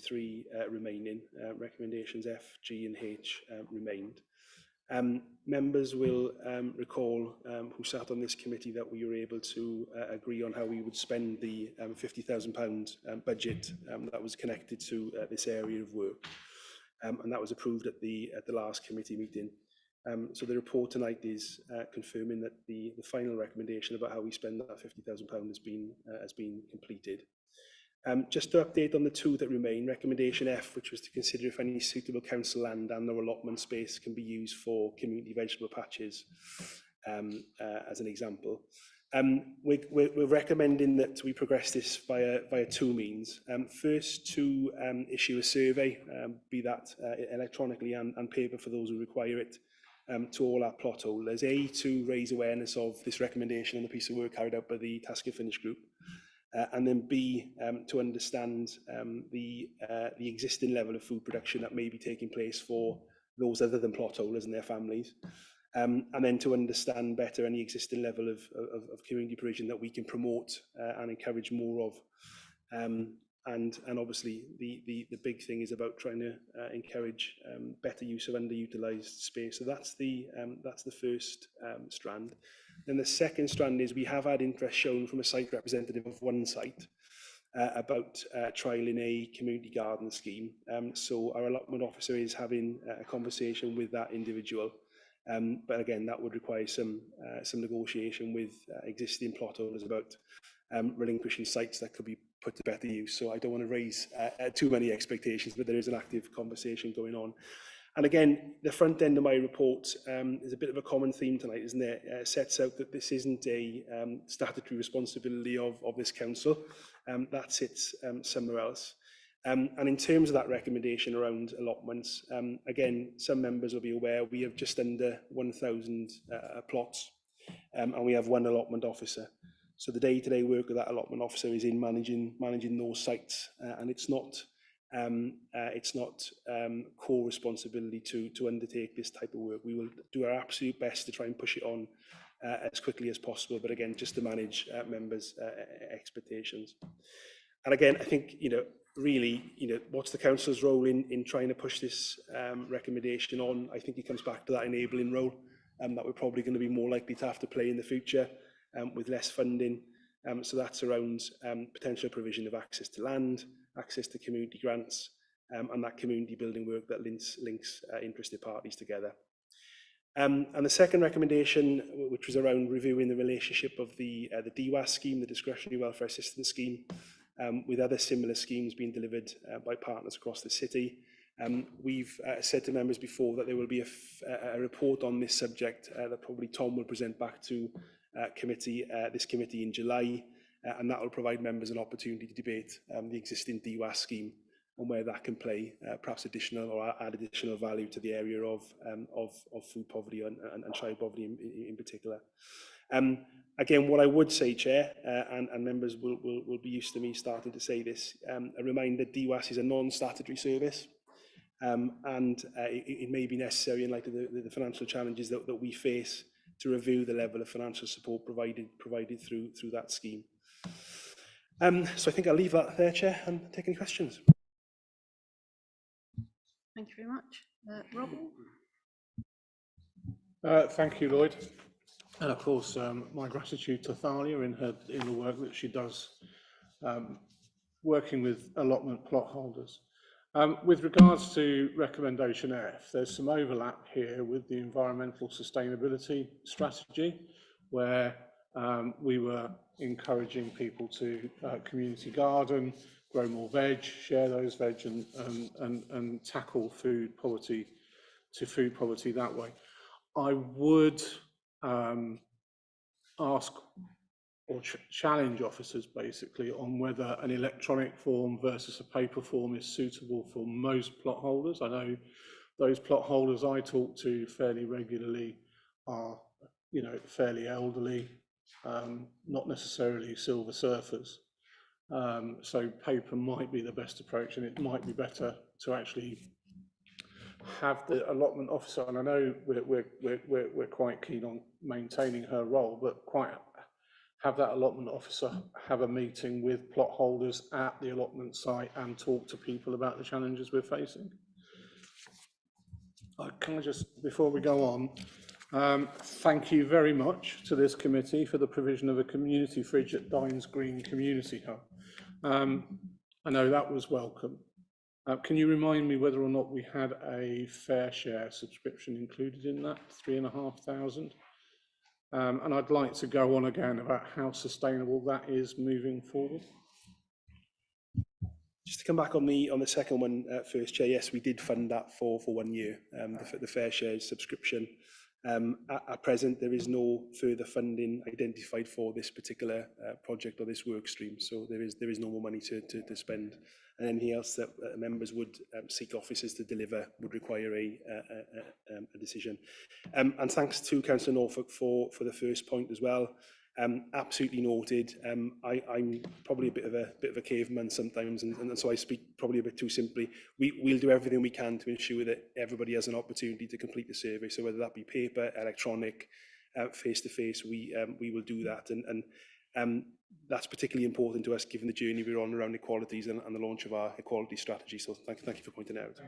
3 remaining. Recommendations F, G and H remained. Members will recall who sat on this committee that we were able to agree on how we would spend the £50,000 budget that was connected to this area of work. And that was approved at the last committee meeting. So the report tonight is confirming that the final recommendation about how we spend that £50,000 has been completed. Just to update on the two that remain, recommendation F, which was to consider if any suitable council land and or allotment space can be used for community vegetable patches, as an example. We're recommending that we progress this via two means. First, to issue a survey, be that electronically and paper for those who require it, to all our plot holders. A, to raise awareness of this recommendation and the piece of work carried out by the Task and Finish group. And then B, to understand the existing level of food production that may be taking place for those other than plot holders and their families. And then to understand better any existing level of community provision that we can promote and encourage more of. And obviously the big thing is about trying to encourage better use of underutilised space. So that's the first strand. Then the second strand is we have had interest shown from a site representative of one site about trialling a community garden scheme. So our allotment officer is having a conversation with that individual. But again, that would require some negotiation with existing plot owners about relinquishing sites that could be put to better use. So I don't want to raise too many expectations, but there is an active conversation going on. And again, the front end of my report is a bit of a common theme tonight, isn't it? Sets out that this isn't a statutory responsibility of this council. That sits somewhere else. And in terms of that recommendation around allotments, again, some members will be aware we have just under 1,000 plots, and we have one allotment officer. So the day-to-day work of that allotment officer is in managing those sites, and it's not core responsibility to undertake this type of work. We will do our absolute best to try and push it on as quickly as possible, but again, just to manage members' expectations. And again, I think, really, what's the council's role in trying to push this recommendation on? I think it comes back to that enabling role that we're probably going to be more likely to have to play in the future with less funding. So that's around potential provision of access to land, access to community grants, and that community building work that links interested parties together. And the second recommendation, which was around reviewing the relationship of the DWAS scheme, the Discretionary Welfare Assistance Scheme, with other similar schemes being delivered by partners across the city. We've said to members before that there will be a report on this subject that probably Tom will present back to this committee in July, and that will provide members an opportunity to debate the existing DWAS scheme and where that can play perhaps additional or add additional value to the area of food poverty and child poverty in particular. Again, what I would say, Chair, and members will be used to me starting to say this, a reminder DWAS is a non-statutory service, and it may be necessary in light of the financial challenges that we face to review the level of financial support provided through that scheme. So I think I'll leave that there, Chair, and take any questions. Thank you very much. Robin? Thank you, Lloyd. And of course, my gratitude to Thalia in the work that she does, working with allotment plot holders. With regards to recommendation F, there's some overlap here with the environmental sustainability strategy, where we were encouraging people to community garden, grow more veg, share those veg, and tackle food poverty that way. I would ask or challenge officers basically on whether an electronic form versus a paper form is suitable for most plot holders. I know those plot holders I talk to fairly regularly are, fairly elderly, not necessarily silver surfers. So paper might be the best approach, and it might be better to actually have the allotment officer, and I know we're quite keen on maintaining her role, but have that allotment officer have a meeting with plot holders at the allotment site and talk to people about the challenges we're facing. Can I just, before we go on, thank you very much to this committee for the provision of a community fridge at Dines Green Community Hub. I know that was welcome. Can you remind me whether or not we had a fair share subscription included in that, 3,500? And I'd like to go on again about how sustainable that is moving forward. Just to come back on the second one first, Chair, yes, we did fund that for 1 year, the fair share subscription. At present, there is no further funding identified for this particular project or this work stream, so there is no more money to spend. And anything else that members would seek officers to deliver would require a decision. And thanks to Councillor Norfolk for the first point as well. Absolutely noted. I'm probably a bit of a caveman sometimes, and so I speak probably a bit too simply. We'll do everything we can to ensure that everybody has an opportunity to complete the survey. So whether that be paper, electronic, face-to-face, we will do that. And that's particularly important to us given the journey we're on around equalities and the launch of our equality strategy. So thank you for pointing it out.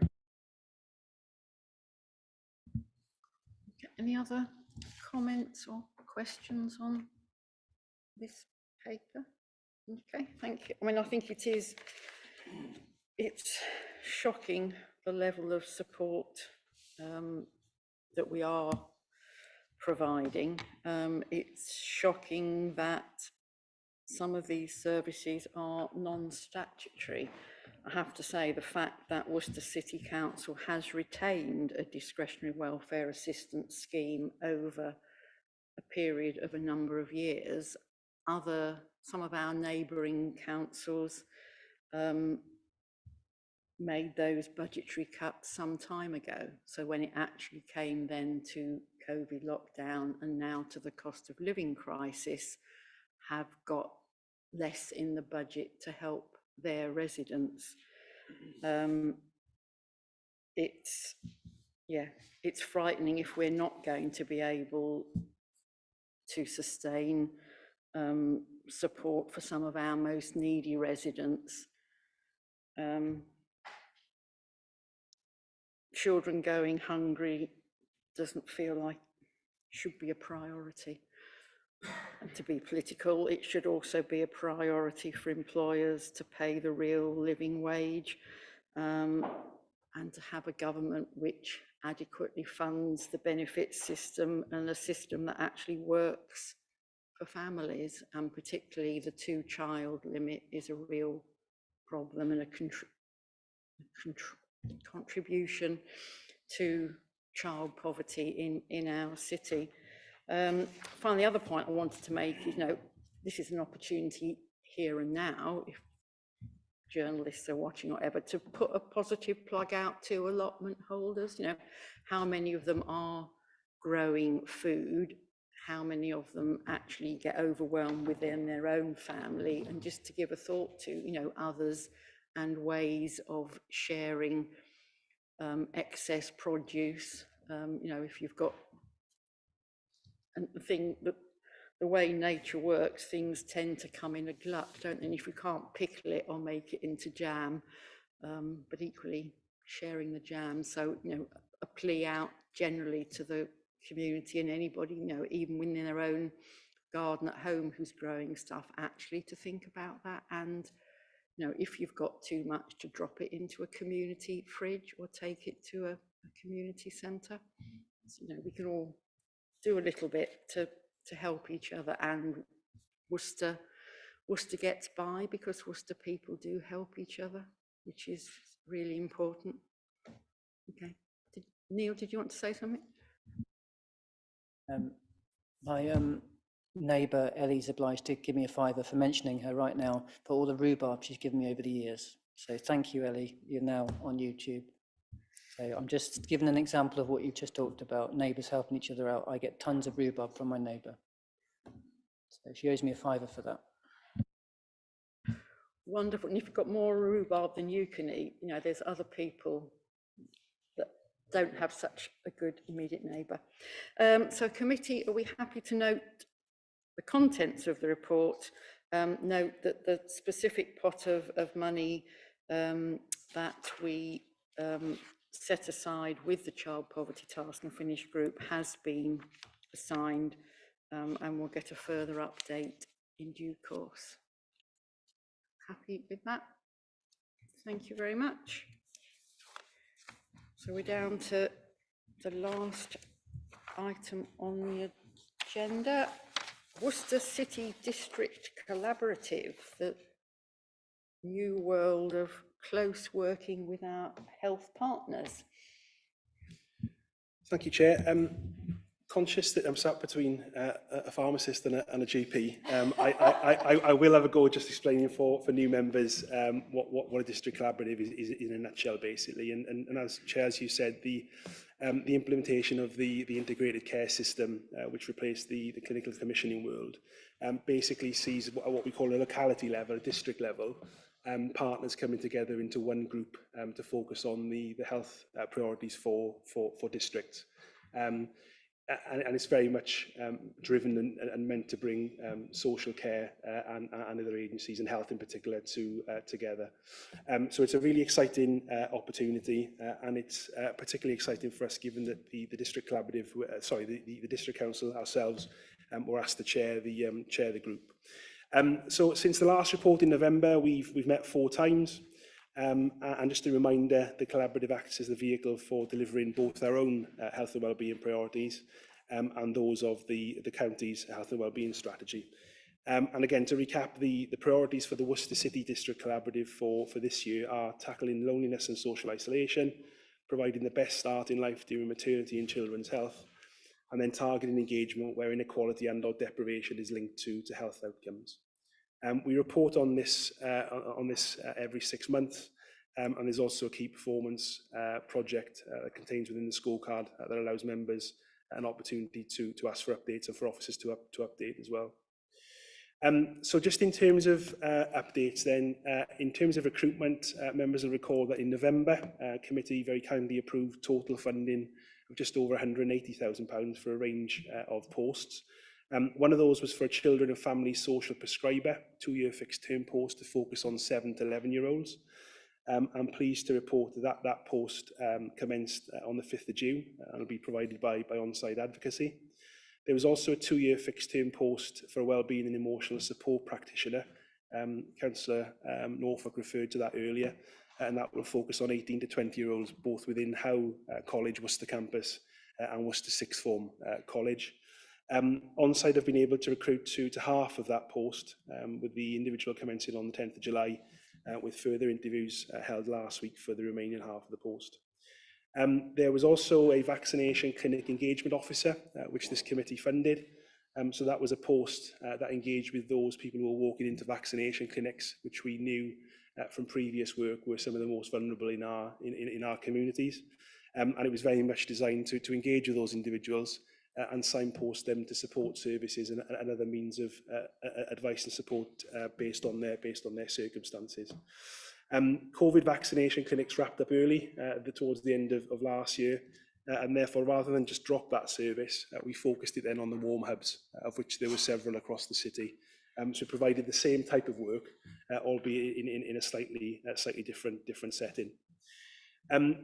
Any other comments or questions on this paper? Okay, thank you. I mean, I think it's shocking the level of support that we are providing. It's shocking that some of these services are non-statutory. I have to say the fact that Worcester City Council has retained a discretionary welfare assistance scheme over a period of a number of years. Some of our neighbouring councils made those budgetary cuts some time ago. So when it actually came then to COVID lockdown and now to the cost of living crisis, have got less in the budget to help their residents. It's frightening if we're not going to be able to sustain support for some of our most needy residents. Children going hungry doesn't feel like should be a priority. And to be political, it should also be a priority for employers to pay the real living wage and to have a government which adequately funds the benefits system and a system that actually works for families, and particularly the 2-child limit is a real problem and a contribution to child poverty in our city. Finally, the other point I wanted to make is, this is an opportunity here and now, if journalists are watching or whatever, to put a positive plug out to allotment holders. How many of them are growing food, how many of them actually get overwhelmed within their own family, and just to give a thought to, others and ways of sharing excess produce. If you've got the way nature works, things tend to come in a glut, don't they? And if you can't pickle it or make it into jam, but equally sharing the jam. So, a plea out generally to the community and anybody, even within their own garden at home who's growing stuff, actually to think about that. And, if you've got too much, to drop it into a community fridge or take it to a community centre. So, we can all do a little bit to help each other, and Worcester gets by because Worcester people do help each other, which is really important. Okay, Neil, did you want to say something? My neighbour Ellie's obliged to give me a £5 for mentioning her right now for all the rhubarb she's given me over the years. So thank you, Ellie. You're now on YouTube. So I'm just giving an example of what you just talked about, neighbours helping each other out. I get tons of rhubarb from my neighbour. So she owes me a £5 for that. Wonderful. And if you've got more rhubarb than you can eat, there's other people that don't have such a good immediate neighbour. So committee, are we happy to note the contents of the report? Note that the specific pot of money that we set aside with the Child Poverty Task and Finish group has been assigned, and we'll get a further update in due course. Happy with that? Thank you very much. So we're down to the last item on the agenda, Worcester City District Collaborative, the new world of close working with our health partners. Thank you, Chair. Conscious that I'm sat between a pharmacist and a GP, I will have a go just explaining for new members what a district collaborative is in a nutshell, basically. And as Chair, as you said, the implementation of the integrated care system, which replaced the clinical commissioning world, basically sees what we call a locality level, a district level, partners coming together into one group to focus on the health priorities for districts. And it's very much driven and meant to bring social care and other agencies and health in particular together. So it's a really exciting opportunity, and it's particularly exciting for us given that the district collaborative, the district council ourselves were asked to chair the group. So since the last report in November, we've met 4 times. And just a reminder, the collaborative acts as the vehicle for delivering both our own health and wellbeing priorities and those of the county's health and wellbeing strategy. And again, to recap, the priorities for the Worcester City District Collaborative for this year are tackling loneliness and social isolation, providing the best start in life during maternity and children's health, and then targeting engagement where inequality and/or deprivation is linked to health outcomes. We report on this every 6 months, and there's also a key performance project that contains within the scorecard that allows members an opportunity to ask for updates and for officers to update as well. So just in terms of updates then, in terms of recruitment, members will recall that in November, committee very kindly approved total funding of just over £180,000 for a range of posts. One of those was for a children and family social prescriber, 2-year fixed term post to focus on 7 to 11-year-olds. I'm pleased to report that post commenced on the 5th of June and will be provided by on-site advocacy. There was also a 2-year fixed term post for a wellbeing and emotional support practitioner. Councillor Norfolk referred to that earlier, and that will focus on 18 to 20-year-olds, both within Howe College, Worcester campus, and Worcester Sixth Form College. On-site have been able to recruit to half of that post, with the individual commencing on the 10th of July, with further interviews held last week for the remaining half of the post. There was also a vaccination clinic engagement officer, which this committee funded. So that was a post that engaged with those people who were walking into vaccination clinics, which we knew from previous work were some of the most vulnerable in our communities. And it was very much designed to engage with those individuals and signpost them to support services and other means of advice and support based on their circumstances. COVID vaccination clinics wrapped up early towards the end of last year, and therefore rather than just drop that service, we focused it then on the warm hubs, of which there were several across the city. So provided the same type of work, albeit in a slightly different setting.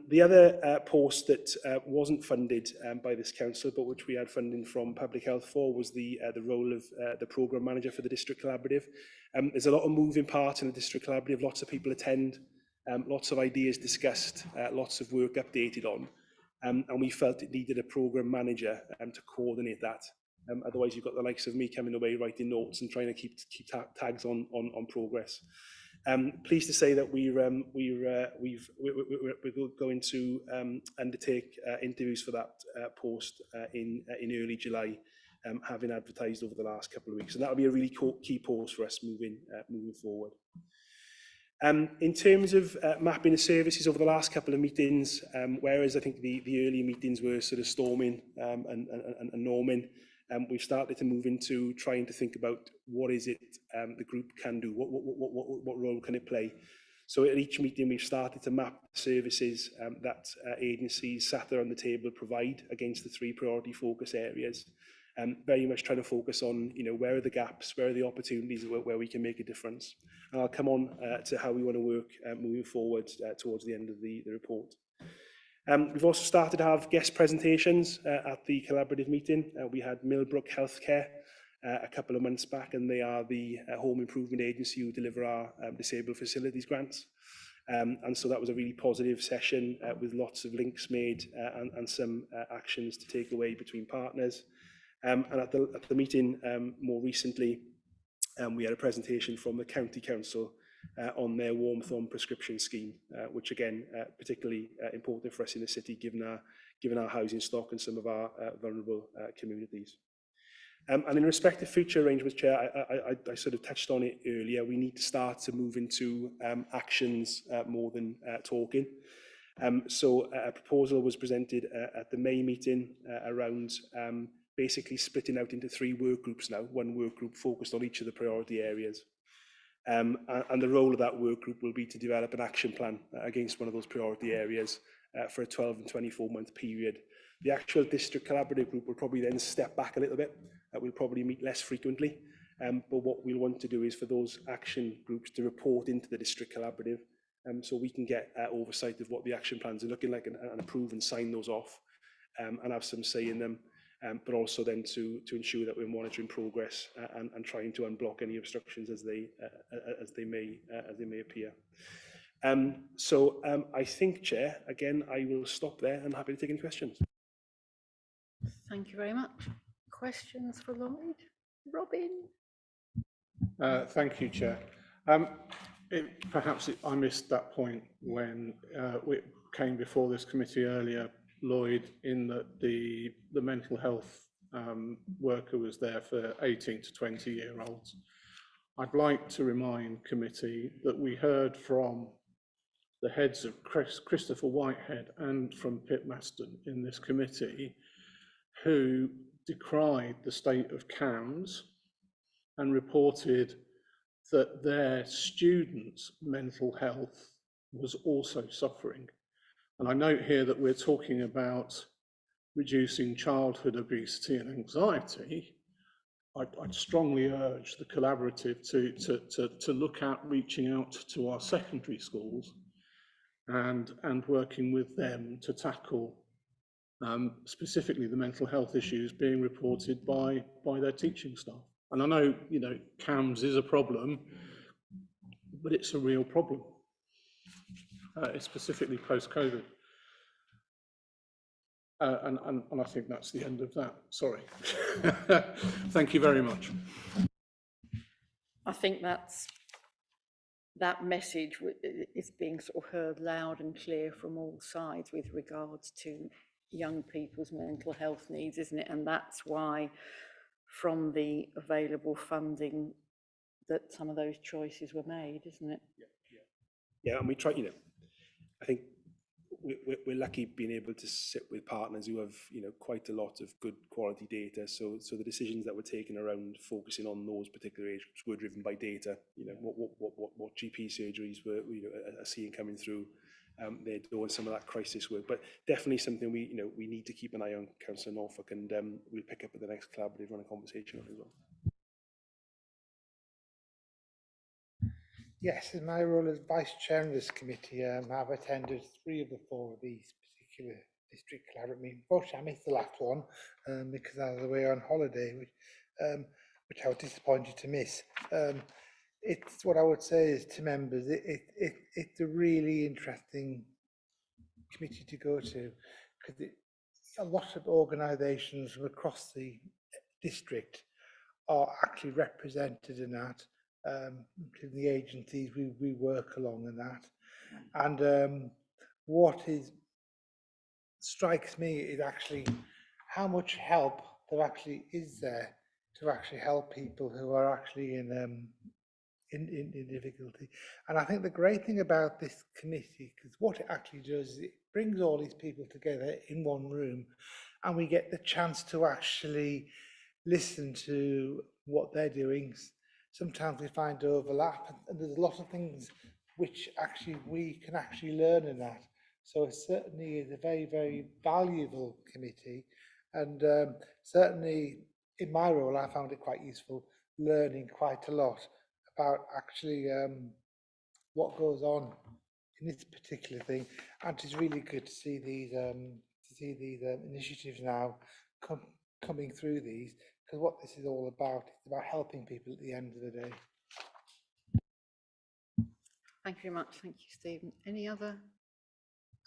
The other post that wasn't funded by this council, but which we had funding from Public Health for, was the role of the programme manager for the District Collaborative. There's a lot of moving parts in the District Collaborative, lots of people attend, lots of ideas discussed, lots of work updated on, and we felt it needed a programme manager to coordinate that. Otherwise you've got the likes of me coming away writing notes and trying to keep tags on progress. Pleased to say that we're going to undertake interviews for that post in early July, having advertised over the last couple of weeks, and that will be a really key post for us moving forward. In terms of mapping the services over the last couple of meetings, whereas I think the early meetings were sort of storming and norming, we've started to move into trying to think about what is it the group can do, what role can it play. So at each meeting we've started to map services that agencies sat there on the table provide against the 3 priority focus areas, very much trying to focus on, you know, where are the gaps, where are the opportunities where we can make a difference. And I'll come on to how we want to work moving forward towards the end of the report. We've also started to have guest presentations at the collaborative meeting. We had Millbrook Healthcare a couple of months back, and they are the home improvement agency who deliver our disabled facilities grants. And so that was a really positive session with lots of links made and some actions to take away between partners. And at the meeting more recently, we had a presentation from the County Council on their warmth on prescription scheme, which again, particularly important for us in the city, given our housing stock and some of our vulnerable communities. And in respect of future arrangements, Chair, I sort of touched on it earlier. We need to start to move into actions more than talking. So a proposal was presented at the May meeting around basically splitting out into 3 work groups now, 1 work group focused on each of the priority areas. And the role of that work group will be to develop an action plan against one of those priority areas for a 12 and 24-month period. The actual district collaborative group will probably then step back a little bit. We'll probably meet less frequently. But what we'll want to do is for those action groups to report into the district collaborative so we can get oversight of what the action plans are looking like and approve and sign those off and have some say in them. But also then to ensure that we're monitoring progress and trying to unblock any obstructions as they may appear. So I think, Chair, again, I will stop there and happy to take any questions. Thank you very much. Questions for Lloyd? Robin? Thank you, Chair. Perhaps I missed that point when we came before this committee earlier, Lloyd, in that the mental health worker was there for 18 to 20-year-olds. I'd like to remind committee that we heard from the heads of Christopher Whitehead and from Pip Maston in this committee, who decried the state of CAMS and reported that their students' mental health was also suffering. And I note here that we're talking about reducing childhood obesity and anxiety. I'd strongly urge the collaborative to look at reaching out to our secondary schools and working with them to tackle specifically the mental health issues being reported by their teaching staff. And I know, CAMS is a problem, but it's a real problem, specifically post-COVID. And I think that's the end of that. Sorry. Thank you very much. I think that message is being sort of heard loud and clear from all sides with regards to young people's mental health needs, isn't it? And that's why from the available funding that some of those choices were made, isn't it? Yeah, and we try, I think we're lucky being able to sit with partners who have, quite a lot of good quality data. So the decisions that were taken around focusing on those particular age groups were driven by data. What GP surgeries were are seeing coming through their door and some of that crisis work. But definitely something we need to keep an eye on, Councillor Norfolk, and we'll pick up at the next collaborative on a conversation on as well. Yes, in my role as Vice Chair of this committee, I've attended 3 of the 4 of these particular district collaborative meetings. Unfortunately, I missed the last one because I was away on holiday, which I was disappointed to miss. It's what I would say is to members, it's a really interesting committee to go to because a lot of organisations from across the district are actually represented in that. Including the agencies we work along in that. And what strikes me is actually how much help there actually is there to actually help people who are actually in difficulty. And I think the great thing about this committee, because what it actually does is it brings all these people together in one room and we get the chance to actually listen to what they're doing. Sometimes we find overlap, and there's a lot of things which actually we can actually learn in that. So it certainly is a very, very valuable committee, and certainly in my role, I found it quite useful learning quite a lot about actually what goes on in this particular thing, and it's really good to see these initiatives now coming through these, because what this is all about, it's about helping people at the end of the day. Thank you very much. Thank you, Stephen. Any other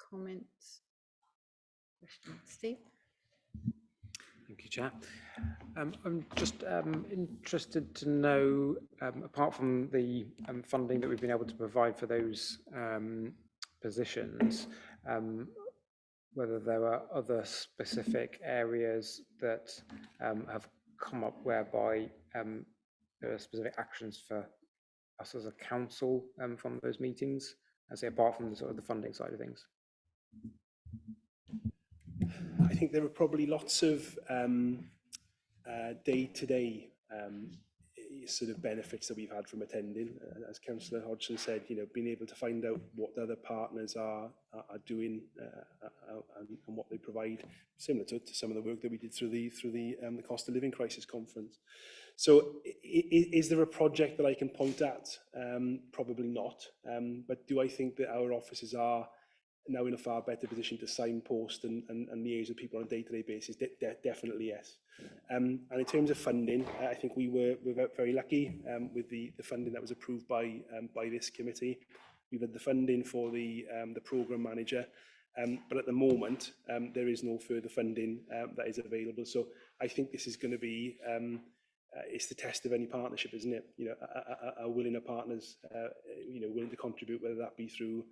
comments? Questions? Steve? Thank you, Chair. I'm just interested to know, apart from the funding that we've been able to provide for those positions, whether there are other specific areas that have come up whereby there are specific actions for us as a council from those meetings, I say apart from the sort of the funding side of things. I think there are probably lots of day-to-day sort of benefits that we've had from attending. As Councillor Hodgson said, you know, being able to find out what the other partners are doing and what they provide, similar to some of the work that we did through the cost of living crisis conference. So is there a project that I can point at? Probably not. But do I think that our offices are now in a far better position to signpost and liaise with people on a day-to-day basis? Definitely yes. And in terms of funding, I think we were very lucky with the funding that was approved by this committee. We've had the funding for the programme manager, but at the moment there is no further funding that is available. So I think this is going to be it's the test of any partnership, isn't it? You know, are willing our partners, you know, willing to contribute, whether that be through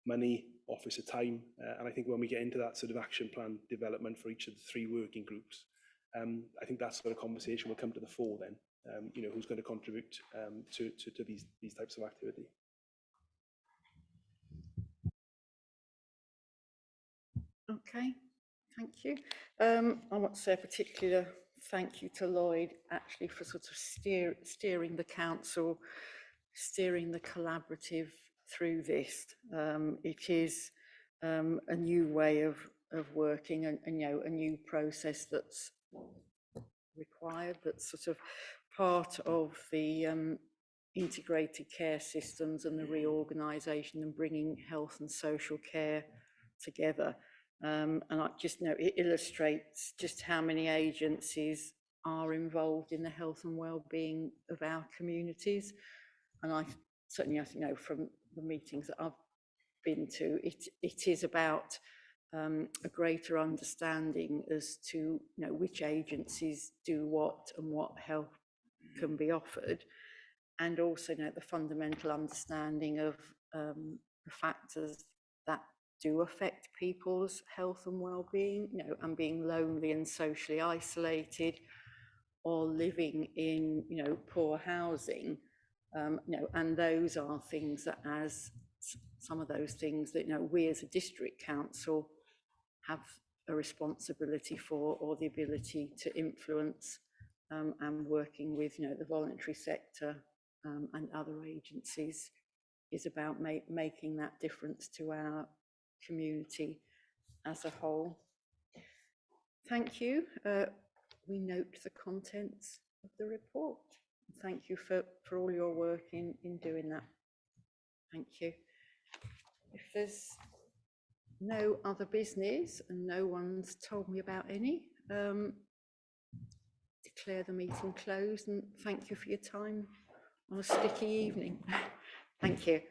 money, officer time, and I think when we get into that sort of action plan development for each of the 3 working groups, I think that sort of conversation will come to the fore then. You know, who's going to contribute to these types of activity. Okay, thank you. I want to say a particular thank you to Lloyd, actually, for sort of steering the council, steering the collaborative through this. It is a new way of working, and you know, a new process that's required, that's sort of part of the integrated care systems and the reorganisation and bringing health and social care together. And I just know it illustrates just how many agencies are involved in the health and well-being of our communities. And I certainly, I think, know from the meetings that I've been to, it is about a greater understanding as to, you know, which agencies do what and what help can be offered, and also, you know, the fundamental understanding of the factors that do affect people's health and well-being, you know, and being lonely and socially isolated, or living in, you know, poor housing, you know, and those are things that, as some of those things that, you know, we as a district council have a responsibility for, or the ability to influence, and working with, you know, the voluntary sector and other agencies is about making that difference to our community as a whole. Thank you. We note the contents of the report. Thank you for all your work in doing that. Thank you. If there's no other business, and no one's told me about any, declare the meeting closed, and thank you for your time on a sticky evening. Thank you.